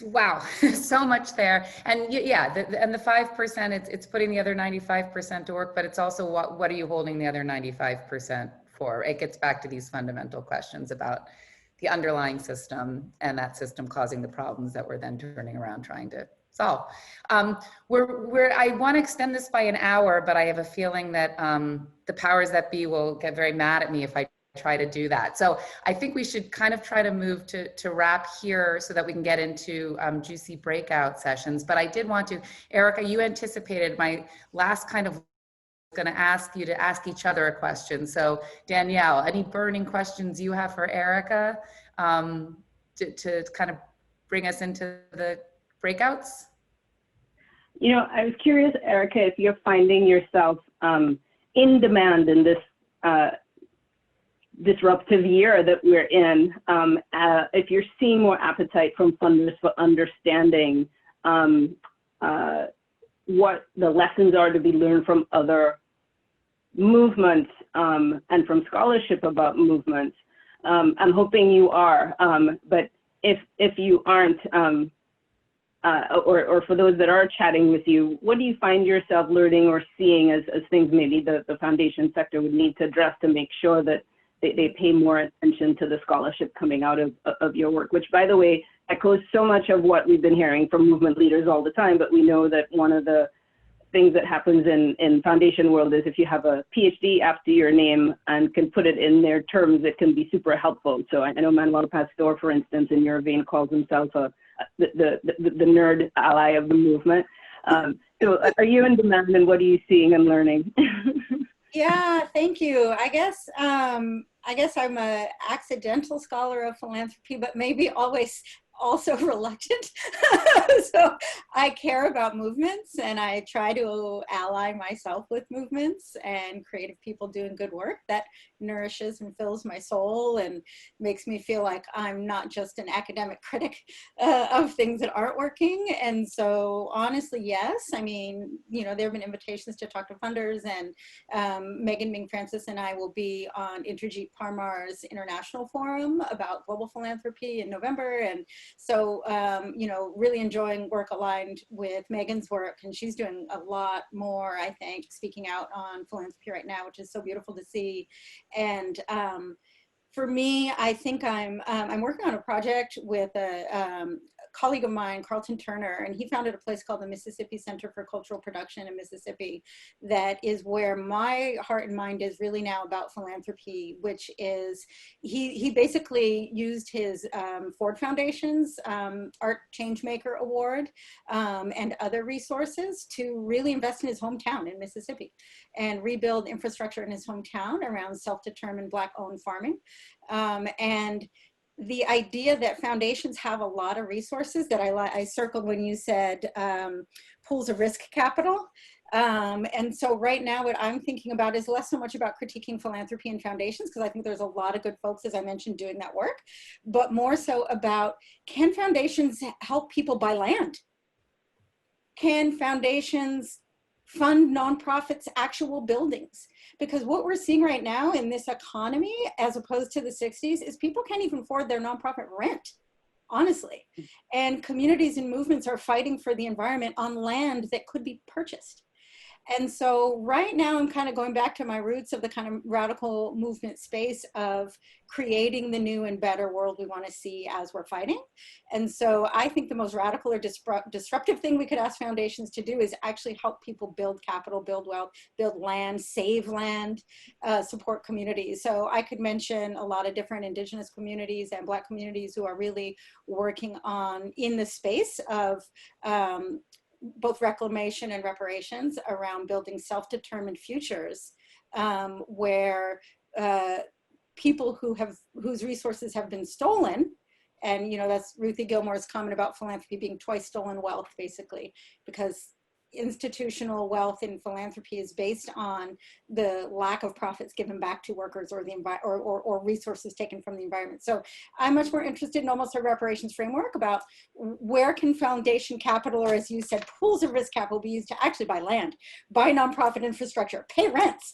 Wow, so much there. And yeah, and the 5%, it's putting the other 95% to work, but it's also what are you holding the other 95% for? It gets back to these fundamental questions about the underlying system, and that system causing the problems that we're then turning around trying to solve. I want to extend this by an hour, but I have a feeling that the powers that be will get very mad at me if I try to do that. So I think we should kind of try to move to wrap here so that we can get into juicy breakout sessions. But I did want to, Erica, you anticipated my last kind of going to ask you to ask each other a question. So Danielle, any burning questions you have for Erica to kind of bring us into the breakouts? You know, I was curious, Erica, if you're finding yourself in demand in this disruptive year that we're in, if you're seeing more appetite from funders for understanding what the lessons are to be learned from other movements and from scholarship about movements. I'm hoping you are, but if you aren't, or for those that are chatting with you, what do you find yourself learning or seeing as things maybe the foundation sector would need to address to make sure that they pay more attention to the scholarship coming out of your work, which, by the way, echoes so much of what we've been hearing from movement leaders all the time. But we know that one of the things that happens in foundation world is if you have a Ph.D. after your name and can put it in their terms, it can be super helpful. So I know Manuel Pastor, for instance, in your vein, calls himself the nerd ally of the movement. So are you in demand, and what are you seeing and learning? Yeah, thank you. I guess I'm a accidental scholar of philanthropy, but maybe always also reluctant. So I care about movements, and I try to ally myself with movements and creative people doing good work that nourishes and fills my soul and makes me feel like I'm not just an academic critic of things that aren't working. And so honestly, yes, I mean, you know, there have been invitations to talk to funders, and Megan Ming Francis and I will be on Indrajit Parmar's International Forum about global philanthropy in November. And so, you know, really enjoying work aligned with Megan's work, and she's doing a lot more, I think, speaking out on philanthropy right now, which is so beautiful to see. And for me, I think I'm working on a project with a colleague of mine, Carlton Turner, and he founded a place called the Mississippi Center for Cultural Production in Mississippi. That is where my heart and mind is really now about philanthropy, which is, he basically used his Ford Foundation's Art Changemaker Award and other resources to really invest in his hometown in Mississippi and rebuild infrastructure in his hometown around self-determined Black-owned farming. And the idea that foundations have a lot of resources that I circled when you said pools of risk capital. And so right now what I'm thinking about is less so much about critiquing philanthropy and foundations, because I think there's a lot of good folks, as I mentioned, doing that work, but more so about, can foundations help people buy land? Can foundations fund nonprofits' actual buildings? Because what we're seeing right now in this economy, as opposed to the 60s, is people can't even afford their nonprofit rent, honestly. And communities and movements are fighting for the environment on land that could be purchased. And so right now I'm kind of going back to my roots of the kind of radical movement space of creating the new and better world we want to see as we're fighting. And so I think the most radical or disruptive thing we could ask foundations to do is actually help people build capital, build wealth, build land, save land, support communities. So I could mention a lot of different indigenous communities and Black communities who are really working on in the space of both reclamation and reparations around building self-determined futures, where people whose resources have been stolen, and that's Ruthie Gilmore's comment about philanthropy being twice stolen wealth, basically, because institutional wealth in philanthropy is based on the lack of profits given back to workers or the or resources taken from the environment. So I'm much more interested in almost a reparations framework about where can foundation capital, or as you said, pools of risk capital, be used to actually buy land, buy nonprofit infrastructure, pay rents.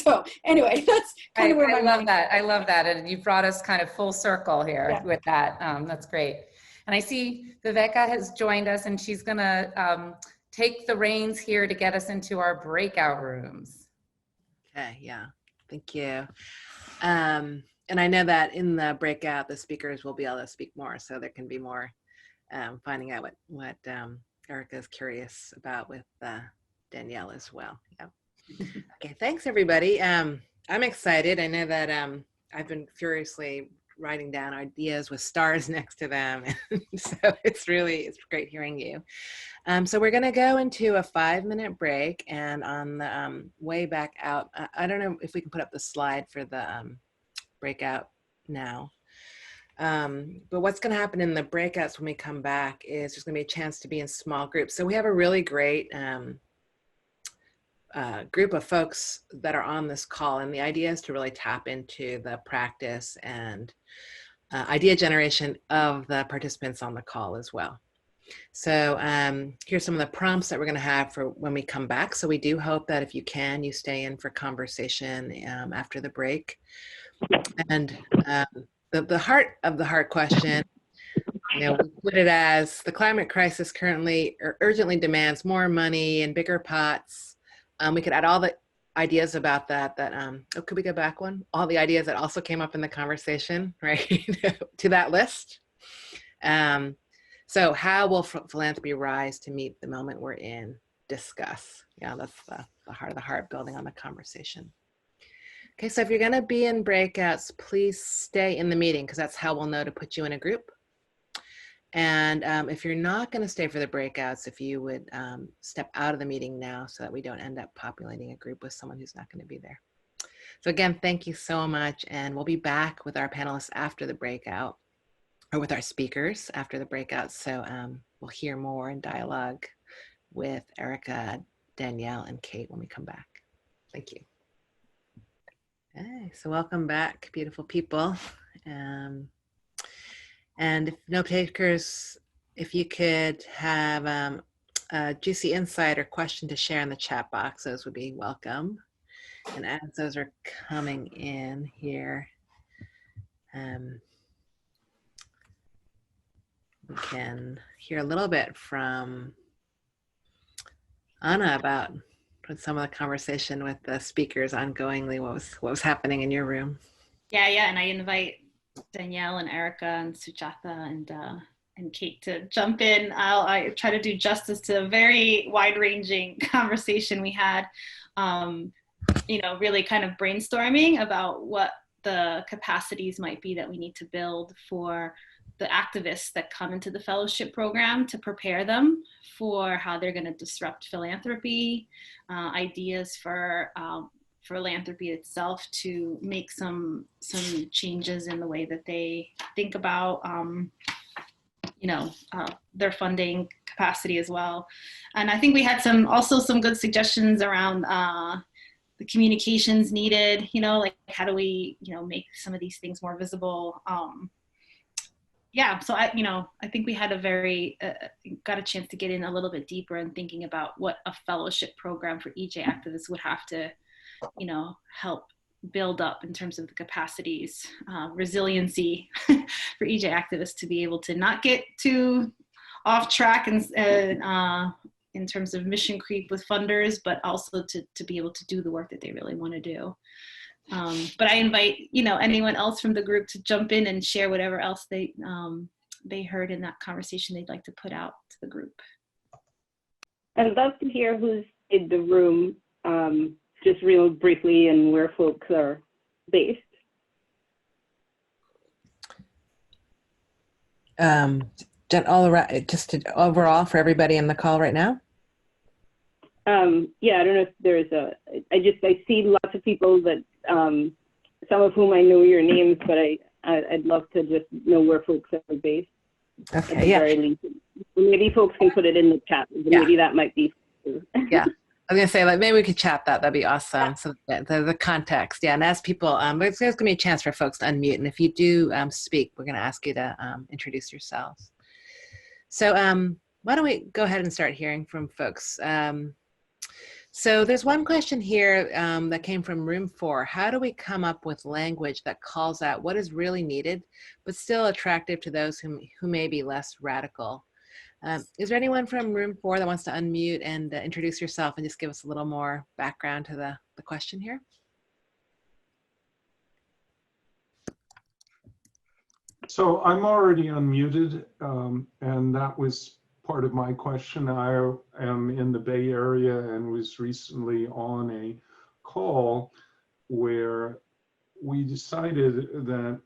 So anyway, that's kind of where I love that. I love that. And you brought us kind of full circle here with that. That's great. And I see Viveka has joined us, and she's going to take the reins here to get us into our breakout rooms. Okay, yeah, thank you. And I know that in the breakout, the speakers will be able to speak more, so there can be more finding out what Erica is curious about with Danielle as well. Yeah. Okay, thanks everybody. I'm excited. I know that I've been furiously writing down ideas with stars next to them. So it's great hearing you. So we're going to go into a 5-minute break, and on the way back out, I don't know if we can put up the slide for the breakout now. But what's going to happen in the breakouts when we come back is there's going to be a chance to be in small groups. So we have a really great group of folks that are on this call, and the idea is to really tap into the practice and idea generation of the participants on the call as well. So here's some of the prompts that we're going to have for when we come back. So we do hope that if you can, you stay in for conversation after the break. And the heart of the heart question, we put it as the climate crisis currently urgently demands more money and bigger pots. We could add all the ideas about that oh, could we go back one? All the ideas that also came up in the conversation, right, to that list. So how will philanthropy rise to meet the moment we're in? Discuss. Yeah, that's the heart of the heart, building on the conversation. Okay, so if you're gonna be in breakouts, please stay in the meeting, because that's how we'll know to put you in a group. And if you're not gonna stay for the breakouts, if you would step out of the meeting now so that we don't end up populating a group with someone who's not gonna be there. So again, thank you so much. And we'll be back with our panelists after the breakout, or with our speakers after the breakout. So we'll hear more in dialogue with Erica, Danielle, and Kate when we come back. Thank you. Okay, so welcome back, beautiful people. And if no takers, if you could have a juicy insight or question to share in the chat box, those would be welcome. And as those are coming in here, we can hear a little bit from Anna about some of the conversation with the speakers ongoingly, what was happening in your room. Yeah, and I invite Danielle and Erica and Sujatha and Kate to jump in. I try to do justice to a very wide-ranging conversation we had, really kind of brainstorming about what the capacities might be that we need to build for the activists that come into the fellowship program, to prepare them for how they're going to disrupt philanthropy, ideas for philanthropy itself to make some changes in the way that they think about their funding capacity as well. And I think we had also some good suggestions around the communications needed, like how do we make some of these things more visible. So I think we had got a chance to get in a little bit deeper in thinking about what a fellowship program for EJ activists would have to, help build up in terms of the capacities, resiliency for EJ activists to be able to not get too off track and in terms of mission creep with funders, but also to be able to do the work that they really want to do. But I invite, anyone else from the group to jump in and share whatever else they heard in that conversation they'd like to put out to the group. I'd love to hear who's in the room, just real briefly, and where folks are based. All around, just overall for everybody in the call right now? Yeah, I don't know if there's I see lots of people that, some of whom I know your names, but I'd love to just know where folks are based. Okay, yeah. Very least. Maybe folks can put it in the chat. Maybe that might be. Yeah. I was gonna say, like, maybe we could chat that. That'd be awesome. Yeah. So the context, yeah. And as people, there's gonna be a chance for folks to unmute, and if you do speak, we're gonna ask you to introduce yourselves. So why don't we go ahead and start hearing from folks? So there's one question here that came from room 4. How do we come up with language that calls out what is really needed, but still attractive to those who may be less radical? Is there anyone from room 4 that wants to unmute and introduce yourself and just give us a little more background to the question here? So I'm already unmuted, and that was part of my question. I am in the Bay Area and was recently on a call where we decided that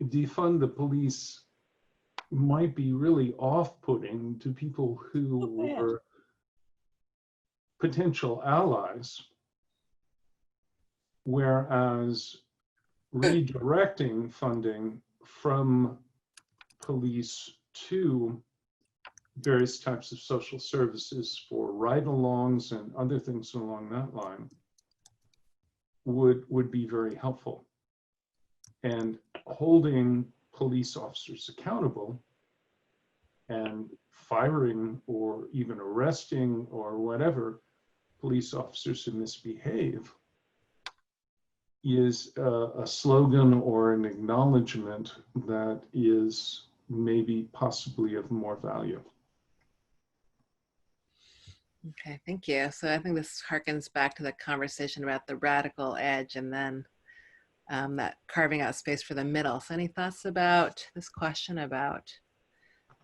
defund the police might be really off-putting to people who were potential allies, whereas redirecting funding from police to various types of social services for ride-alongs and other things along that line would be very helpful. And holding police officers accountable and firing or even arresting or whatever police officers who misbehave is a slogan or an acknowledgement that is maybe possibly of more value. Okay, thank you. So I think this harkens back to the conversation about the radical edge and then that carving out space for the middle. So any thoughts about this question about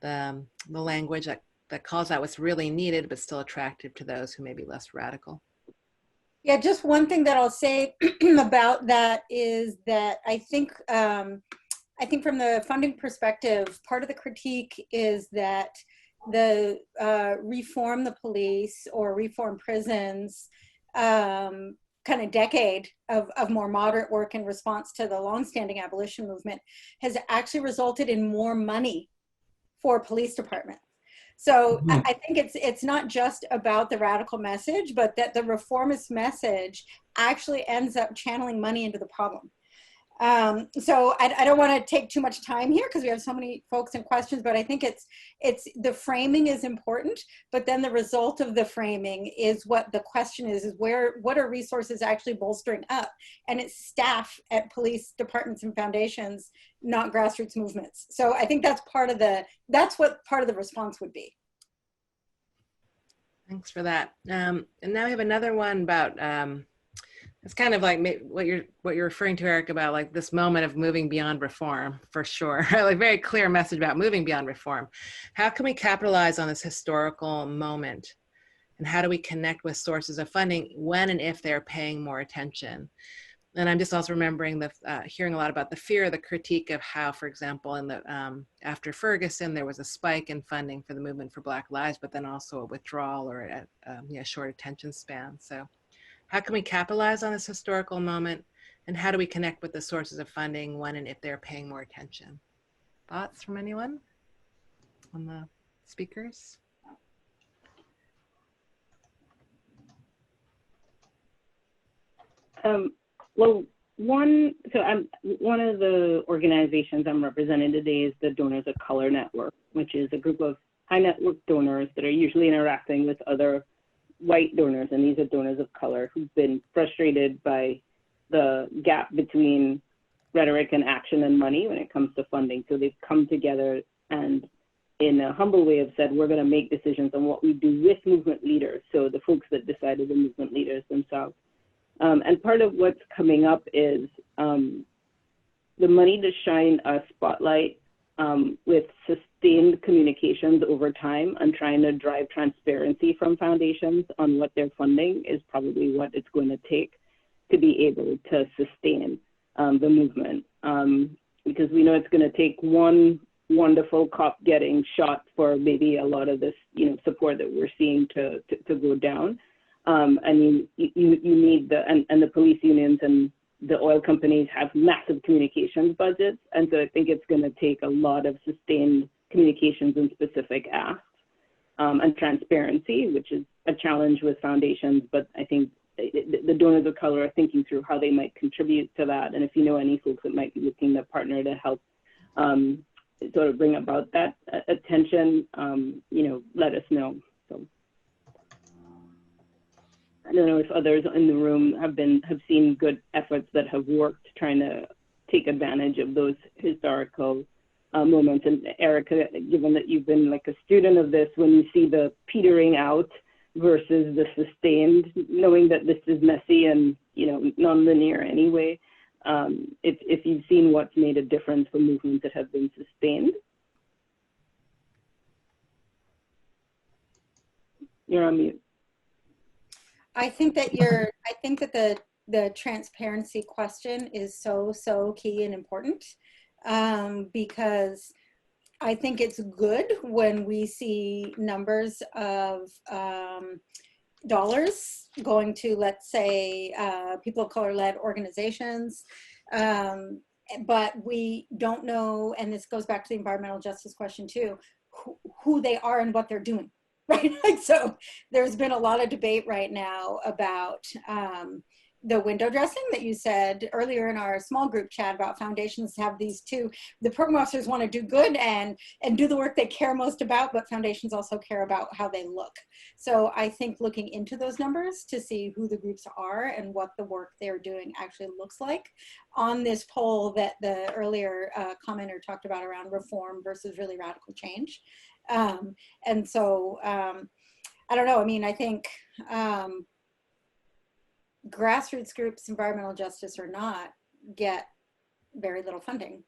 the language that calls out what's really needed, but still attractive to those who may be less radical? Yeah, just one thing that I'll say about that is that I think from the funding perspective, part of the critique is that the reform the police or reform prisons kind of decade of more moderate work in response to the longstanding abolition movement has actually resulted in more money for police departments. So I think it's not just about the radical message, but that the reformist message actually ends up channeling money into the problem. So I don't want to take too much time here because we have so many folks and questions, but I think it's the framing is important, but then the result of the framing is what the question is what are resources actually bolstering up? And it's staff at police departments and foundations, not grassroots movements. So I think that's what part of the response would be. Thanks for that. And now we have another one about it's kind of like what you're referring to, Eric, about like this moment of moving beyond reform, for sure. Like very clear message about moving beyond reform. How can we capitalize on this historical moment? And how do we connect with sources of funding when and if they're paying more attention? And I'm just also remembering hearing a lot about the fear, the critique of how, for example, in the after Ferguson, there was a spike in funding for the movement for Black Lives, but then also a withdrawal or a short attention span. So how can we capitalize on this historical moment? And how do we connect with the sources of funding when and if they're paying more attention? Thoughts from anyone on the speakers? Well, one of the organizations I'm representing today is the Donors of Color Network, which is a group of high network donors that are usually interacting with other white donors, and these are donors of color who've been frustrated by the gap between rhetoric and action and money when it comes to funding. So they've come together and in a humble way, have said we're going to make decisions on what we do with movement leaders, so the folks that decided the movement leaders themselves. And part of what's coming up is the money to shine a spotlight with sustained communications over time and trying to drive transparency from foundations on what they're funding is probably what it's going to take to be able to sustain the movement. Because we know it's going to take one wonderful cop getting shot for maybe a lot of this, support that we're seeing to go down. And you need the police unions and the oil companies have massive communications budgets. And so I think it's going to take a lot of sustained communications and specific asks and transparency, which is a challenge with foundations. But I think the donors of color are thinking through how they might contribute to that. And if you know any folks that might be looking to partner to help sort of bring about that attention, let us know. So I don't know if others in the room have seen good efforts that have worked trying to take advantage of those historical moments. And Erica, given that you've been like a student of this, when you see the petering out versus the sustained, knowing that this is messy and non-linear anyway, if you've seen what's made a difference for movements that have been sustained. You're on mute. I think that the transparency question is so key and important, because I think it's good when we see numbers of dollars going to, let's say, people of color-led organizations, but we don't know, and this goes back to the environmental justice question too, who they are and what they're doing. Right. So there's been a lot of debate right now about the window dressing that you said earlier in our small group chat about foundations have these two. The program officers want to do good and do the work they care most about, but foundations also care about how they look. So I think looking into those numbers to see who the groups are and what the work they're doing actually looks like on this poll that the earlier commenter talked about around reform versus really radical change. And so, I don't know, I mean, I think grassroots groups, environmental justice or not, get very little funding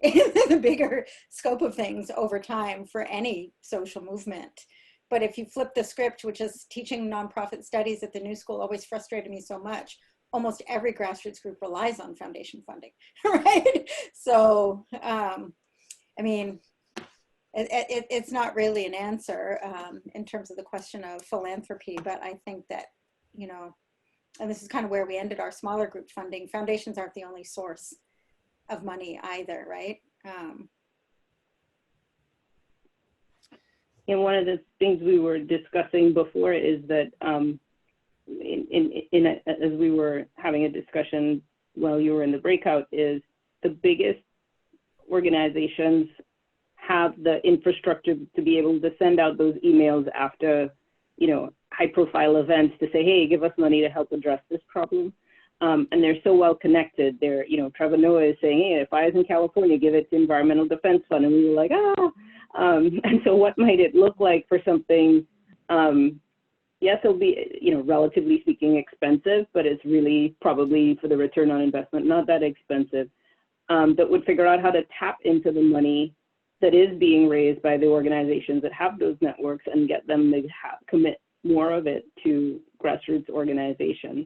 in the bigger scope of things over time for any social movement. But if you flip the script, which is teaching nonprofit studies at the New School always frustrated me so much, almost every grassroots group relies on foundation funding, right? So, I mean, it's not really an answer in terms of the question of philanthropy, but I think that, and this is kind of where we ended our smaller group funding, foundations aren't the only source of money either, right? And one of the things we were discussing before is that as we were having a discussion while you were in the breakout, is the biggest organizations have the infrastructure to be able to send out those emails after, high profile events to say, hey, give us money to help address this problem. And they're so well connected. They're, Trevor Noah is saying, hey, if I was in California, give it to Environmental Defense Fund. And we were like, and so what might it look like for something, yes, it'll be, relatively speaking expensive, but it's really probably for the return on investment, not that expensive, that would figure out how to tap into the money that is being raised by the organizations that have those networks and get them to commit more of it to grassroots organizations.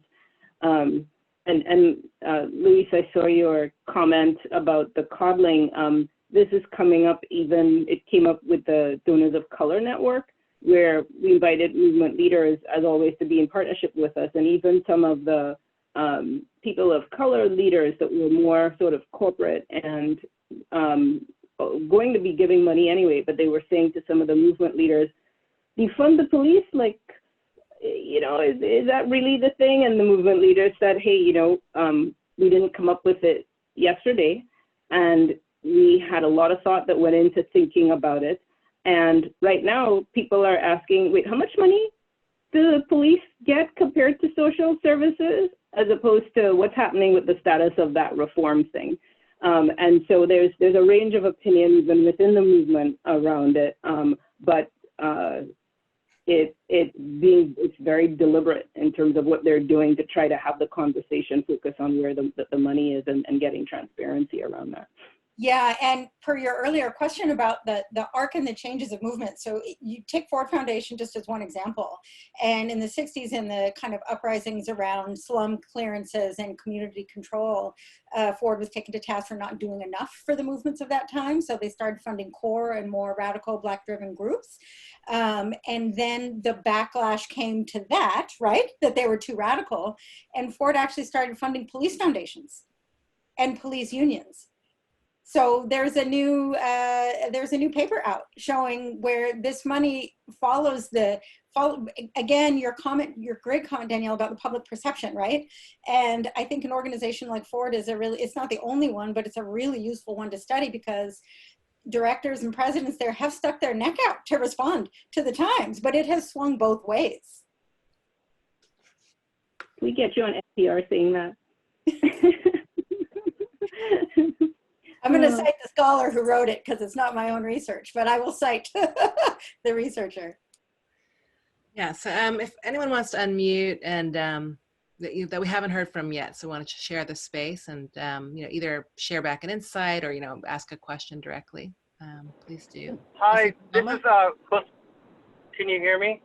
Luis, I saw your comment about the coddling. This is coming up it came up with the Donors of Color Network, where we invited movement leaders, as always, to be in partnership with us, and even some of the people of color leaders that were more sort of corporate and going to be giving money anyway, but they were saying to some of the movement leaders, defund the police, like, is that really the thing? And the movement leaders said, hey, we didn't come up with it yesterday, and we had a lot of thought that went into thinking about it. And right now, people are asking, wait, how much money do the police get compared to social services, as opposed to what's happening with the status of that reform thing? And so there's a range of opinions even within the movement around it, but it's very deliberate in terms of what they're doing to try to have the conversation focus on where the money is and getting transparency around that. Yeah, and per your earlier question about the arc and the changes of movement, so you take Ford Foundation just as one example, and in the 60s, in the kind of uprisings around slum clearances and community control, Ford was taken to task for not doing enough for the movements of that time, so they started funding core and more radical Black-driven groups, and then the backlash came to that, right, that they were too radical, and Ford actually started funding police foundations and police unions. So there's a new paper out showing where this money follows again, your great comment, Danielle, about the public perception, right? And I think an organization like Ford is it's not the only one, but it's a really useful one to study, because directors and presidents there have stuck their neck out to respond to the times, but it has swung both ways. We get you on NPR saying that. I'm going to cite the scholar who wrote it because it's not my own research, but I will cite the researcher. Yeah, so if anyone wants to unmute and that we haven't heard from yet, so want to share the space and either share back an insight or ask a question directly, please do. Hi, this is can you hear me?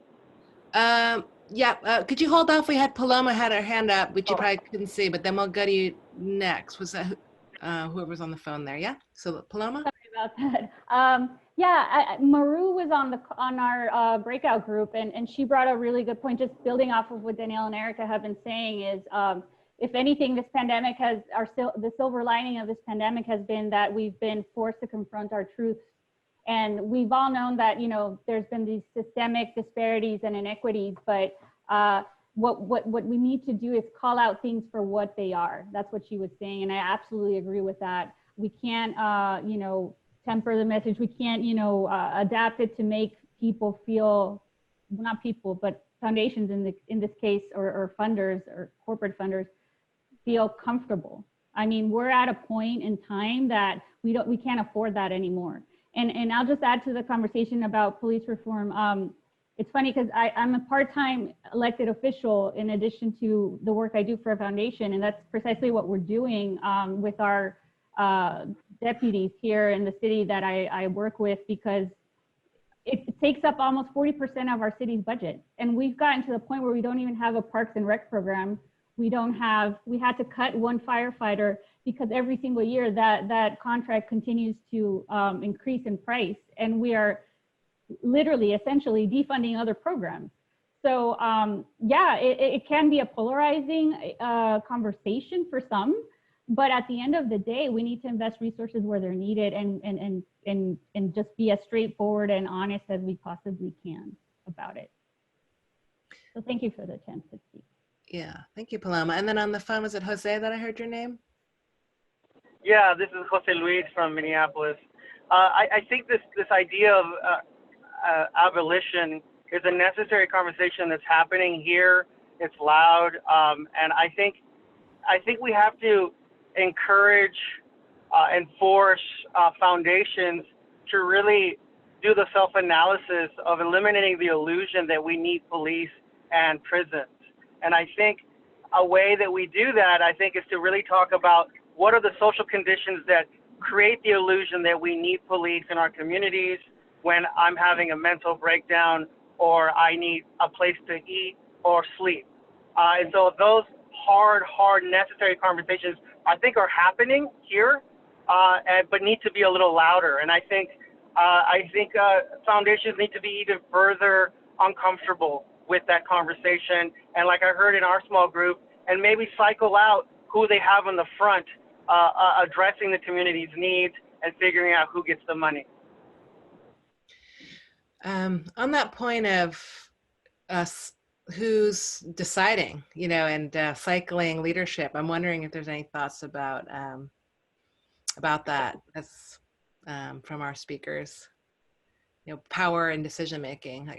Yeah, could you hold off? We had Paloma had her hand up, which you probably couldn't see, but then we'll go to you next. Was that whoever's on the phone there? Yeah. So Paloma. Sorry about that. Yeah, Maru was on our breakout group, and she brought a really good point. Just building off of what Danielle and Erica have been saying is, if anything, this pandemic the silver lining of this pandemic has been that we've been forced to confront our truths, and we've all known that there's been these systemic disparities and inequities, but what we need to do is call out things for what they are. That's what she was saying, and I absolutely agree with that. We can't, temper the message. We can't, adapt it to make people feel, well, not people, but foundations in this case, or funders or corporate funders feel comfortable. I mean, we're at a point in time that we can't afford that anymore. And I'll just add to the conversation about police reform. It's funny because I'm a part-time elected official in addition to the work I do for a foundation, and that's precisely what we're doing with our deputies here in the city that I work with, because it takes up almost 40% of our city's budget. And we've gotten to the point where we don't even have a Parks and Rec program. We had to cut one firefighter because every single year that contract continues to increase in price, and we are literally essentially defunding other programs. So yeah, it can be a polarizing conversation for some, but at the end of the day, we need to invest resources where they're needed and just be as straightforward and honest as we possibly can about it. So thank you for the chance to speak. Yeah, thank you, Paloma. And then on the phone, was it Jose that I heard your name? Yeah, this is Jose Luis from Minneapolis. I think this idea of abolition is a necessary conversation that's happening here. It's loud, and I think we have to encourage and force foundations to really do the self-analysis of eliminating the illusion that we need police and prisons. And I think a way that we do that, I think, is to really talk about what are the social conditions that create the illusion that we need police in our communities when I'm having a mental breakdown or I need a place to eat or sleep. And so those hard, necessary conversations, I think, are happening here, but need to be a little louder. And I think foundations need to be even further uncomfortable with that conversation. And like I heard in our small group, and maybe cycle out who they have on the front, addressing the community's needs and figuring out who gets the money. On that point of who's deciding, and cycling leadership, I'm wondering if there's any thoughts about that as from our speakers. Power and decision making.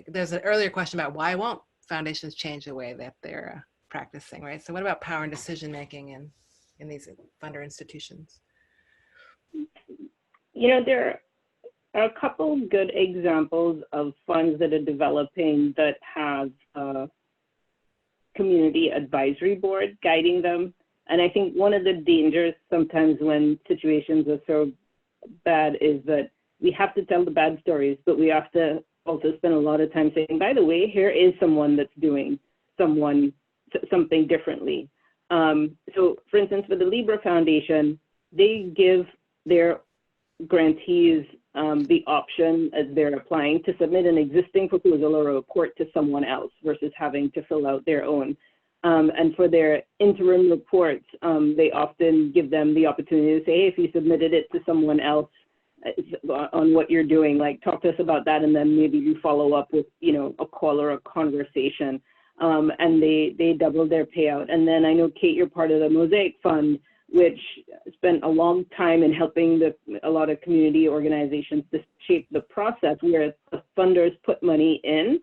There's an earlier question about why won't foundations change the way that they're practicing, right? So what about power and decision making in these funder institutions? you know, there are a couple good examples of funds that are developing that have a community advisory board guiding them. And I think one of the dangers sometimes when situations are so bad is that we have to tell the bad stories, but we have to also spend a lot of time saying, by the way, here is someone that's doing something differently. So for instance, for the Libra Foundation, they give their grantees the option as they're applying to submit an existing proposal or a report to someone else versus having to fill out their own. And for their interim reports, they often give them the opportunity to say, hey, if you submitted it to someone else on what you're doing, like talk to us about that, and then maybe you follow up with, you know, a call or a conversation. And they double their payout. And then I know, Kate, you're part of the Mosaic Fund, which spent a long time in helping a lot of community organizations to shape the process where the funders put money in,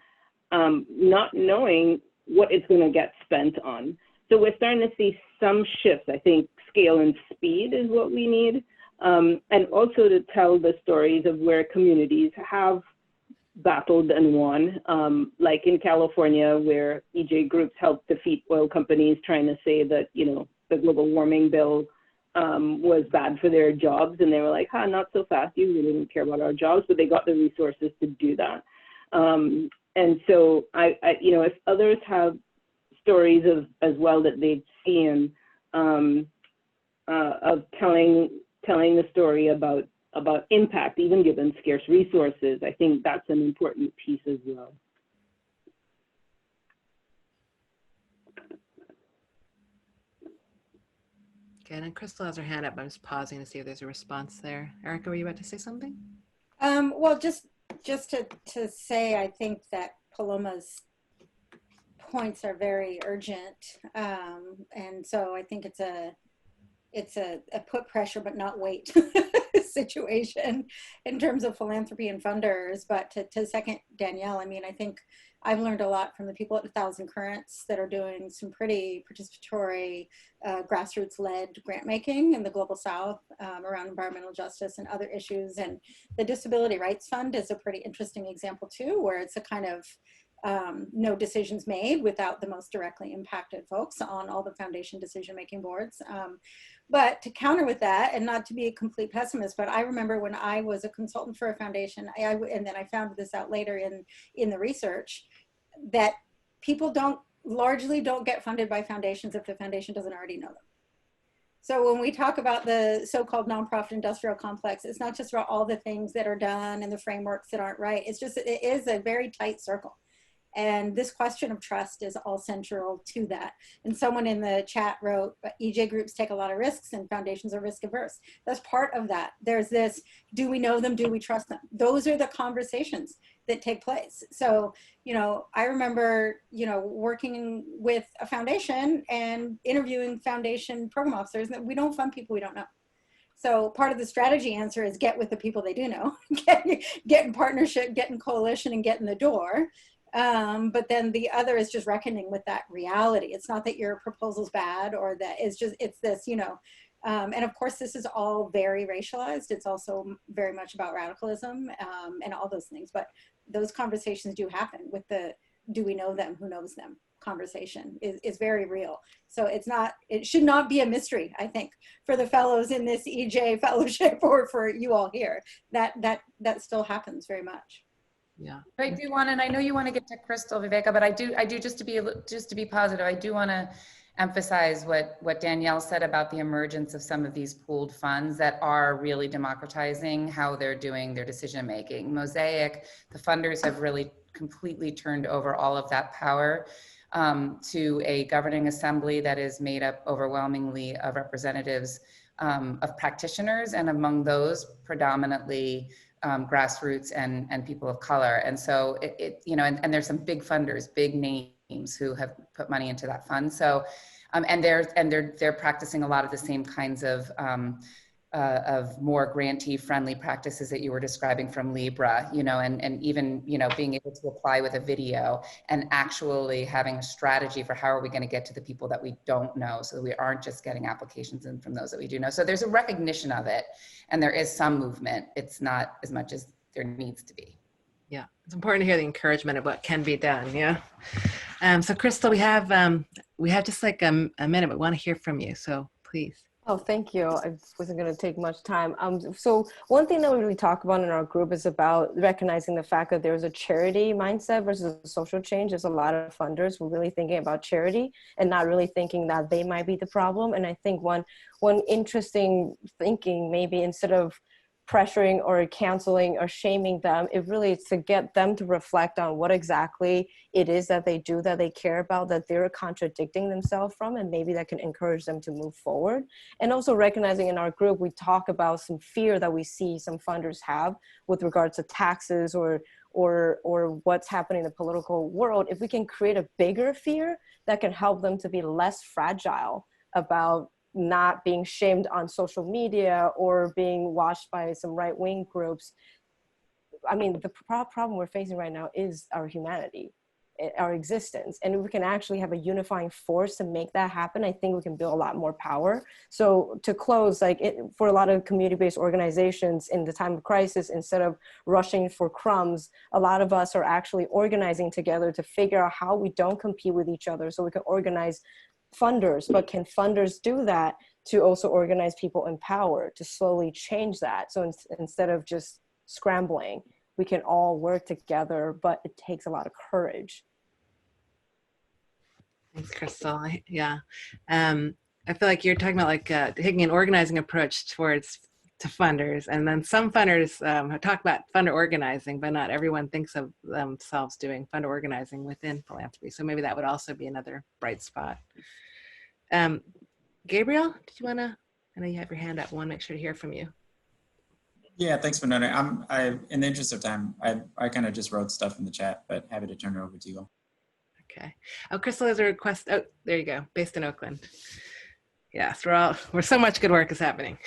not knowing what it's going to get spent on. So we're starting to see some shifts. I think scale and speed is what we need. And also to tell the stories of where communities have battled and won, like in California, where EJ groups helped defeat oil companies trying to say that, you know, the global warming bill was bad for their jobs. And they were like, not so fast. You really don't care about our jobs, but they got the resources to do that. And so I you know, if others have stories as well that they've seen of telling the story about impact, even given scarce resources, I think that's an important piece as well. Okay, and then Crystal has her hand up. I'm just pausing to see if there's a response there. Erica, were you about to say something? Well, just to say, I think that Paloma's points are very urgent. And so I think it's a put pressure but not wait situation in terms of philanthropy and funders. But to second Danielle, I mean, I think I've learned a lot from the people at 1,000 Currents that are doing some pretty participatory, grassroots-led grant making in the Global South around environmental justice and other issues. And the Disability Rights Fund is a pretty interesting example too, where it's a kind of no decisions made without the most directly impacted folks on all the foundation decision-making boards. But to counter with that, and not to be a complete pessimist, but I remember when I was a consultant for a foundation, and then I found this out later in the research, that people largely don't get funded by foundations if the foundation doesn't already know them. So when we talk about the so-called nonprofit industrial complex, it's not just about all the things that are done and the frameworks that aren't right. It's just, it is a very tight circle. And this question of trust is all central to that. And someone in the chat wrote, EJ groups take a lot of risks and foundations are risk averse. That's part of that. There's this, do we know them? Do we trust them? Those are the conversations that take place. So, you know, I remember, you know, working with a foundation and interviewing foundation program officers that we don't fund people we don't know. So part of the strategy answer is get with the people they do know, get in partnership, get in coalition, and get in the door. But then the other is just reckoning with that reality. It's not that your proposal's bad or that it's just, it's this, you know, and of course this is all very racialized. It's also very much about radicalism and all those things, but those conversations do happen with the, do we know them, who knows them conversation is very real. So it's not, it should not be a mystery, I think, for the fellows in this EJ fellowship or for you all here, that still happens very much. Yeah. I do want, and I know you want to get to Crystal, Viveka, but I do just to be positive, I do want to emphasize what Danielle said about the emergence of some of these pooled funds that are really democratizing how they're doing their decision making. Mosaic, the funders have really completely turned over all of that power to a governing assembly that is made up overwhelmingly of representatives of practitioners, and among those predominantly grassroots and people of color. And so you know, and there's some big funders, big names who have put money into that fund. So, and they're practicing a lot of the same kinds of of more grantee-friendly practices that you were describing from Libra, you know, and even, you know, being able to apply with a video and actually having a strategy for how are we going to get to the people that we don't know, so that we aren't just getting applications in from those that we do know. So there's a recognition of it, and there is some movement. It's not as much as there needs to be. Yeah, it's important to hear the encouragement of what can be done. Yeah. So Crystal, we have just like a minute, but we want to hear from you. So please. Oh, thank you. I wasn't going to take much time. So one thing that we really talk about in our group is about recognizing the fact that there's a charity mindset versus a social change. There's a lot of funders who are really thinking about charity and not really thinking that they might be the problem. And I think one interesting thinking, maybe instead of pressuring or canceling or shaming them, it really is to get them to reflect on what exactly it is that they do, that they care about, that they're contradicting themselves from, and maybe that can encourage them to move forward. And also recognizing in our group, we talk about some fear that we see some funders have with regards to taxes or what's happening in the political world. If we can create a bigger fear that can help them to be less fragile about not being shamed on social media or being watched by some right-wing groups. I mean, the problem we're facing right now is our humanity, our existence. And if we can actually have a unifying force to make that happen, I think we can build a lot more power. So to close, like for a lot of community-based organizations in the time of crisis, instead of rushing for crumbs, a lot of us are actually organizing together to figure out how we don't compete with each other, so we can organize funders. But can funders do that to also organize people in power to slowly change that? So instead of just scrambling, we can all work together, but it takes a lot of courage. Thanks, Crystal. Yeah. I feel like you're talking about like taking an organizing approach to funders, and then some funders talk about funder organizing, but not everyone thinks of themselves doing funder organizing within philanthropy. So maybe that would also be another bright spot. Gabriel, did you want to? I know you have your hand up. I want to make sure to hear from you. Yeah, thanks for noting. In the interest of time, I kind of just wrote stuff in the chat, but happy to turn it over to you all. Okay. Oh, Crystal has a request. Oh, there you go. Based in Oakland. Yes, we're so much good work is happening.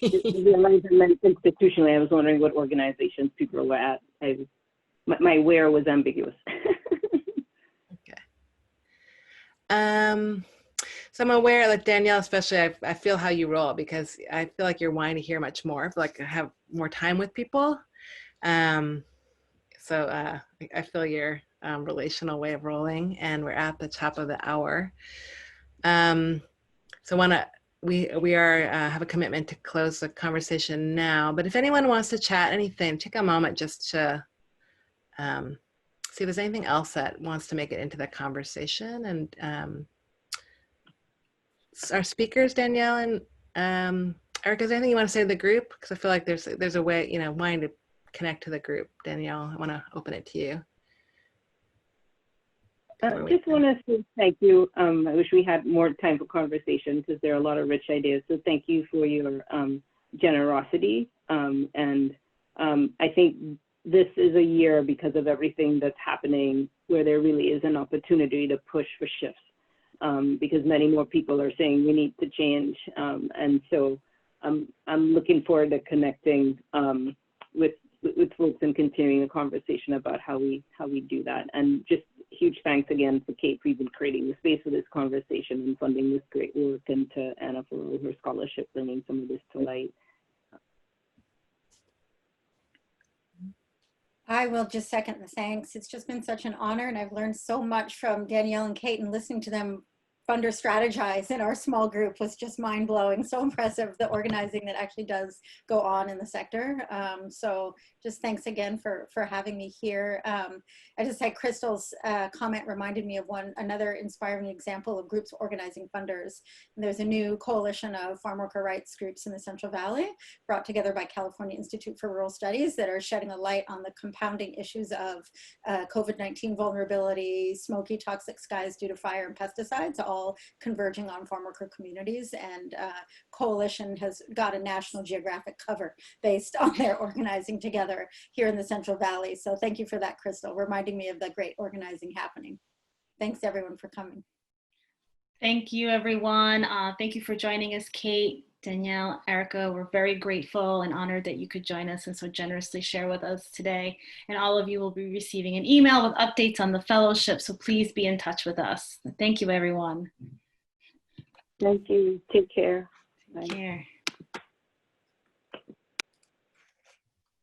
Institutionally, I was wondering what organizations people were at. My where was ambiguous. Okay. So I'm aware that Danielle, especially, I feel how you roll, because I feel like you're wanting to hear much more, like have more time with people. So I feel your relational way of rolling, and we're at the top of the hour. So we have a commitment to close the conversation now, but if anyone wants to chat anything, take a moment just to see if there's anything else that wants to make it into the conversation. And our speakers, Danielle and Erica, is there anything you want to say to the group? Because I feel like there's a way, wanting to connect to the group. Danielle, I want to open it to you. Just want to say thank you. I wish we had more time for conversation because there are a lot of rich ideas. So thank you for your generosity. And I think this is a year, because of everything that's happening, where there really is an opportunity to push for shifts. Because many more people are saying we need to change. And so I'm looking forward to connecting with folks and continuing the conversation about how we do that. And just huge thanks again to Kate for even creating the space for this conversation and funding this great work, and to Anna for her scholarship bringing some of this to light. I will just second the thanks. It's just been such an honor, and I've learned so much from Danielle and Kate, and listening to them funder strategize in our small group was just mind-blowing. So impressive, the organizing that actually does go on in the sector. So just thanks again for having me here. I just had Crystal's comment reminded me of another inspiring example of groups organizing funders. And there's a new coalition of farm worker rights groups in the Central Valley, brought together by California Institute for Rural Studies, that are shedding a light on the compounding issues of COVID-19 vulnerability, smoky toxic skies due to fire and pesticides, all converging on farm worker communities. And Coalition has got a National Geographic cover based on their organizing together here in the Central Valley. So thank you for that, Crystal, reminding me of the great organizing happening. Thanks everyone for coming. Thank you, everyone. Thank you for joining us, Kate, Danielle, Erica, we're very grateful and honored that you could join us and so generously share with us today. And all of you will be receiving an email with updates on the fellowship, so please be in touch with us. Thank you, everyone. Thank you. Take care. Take care.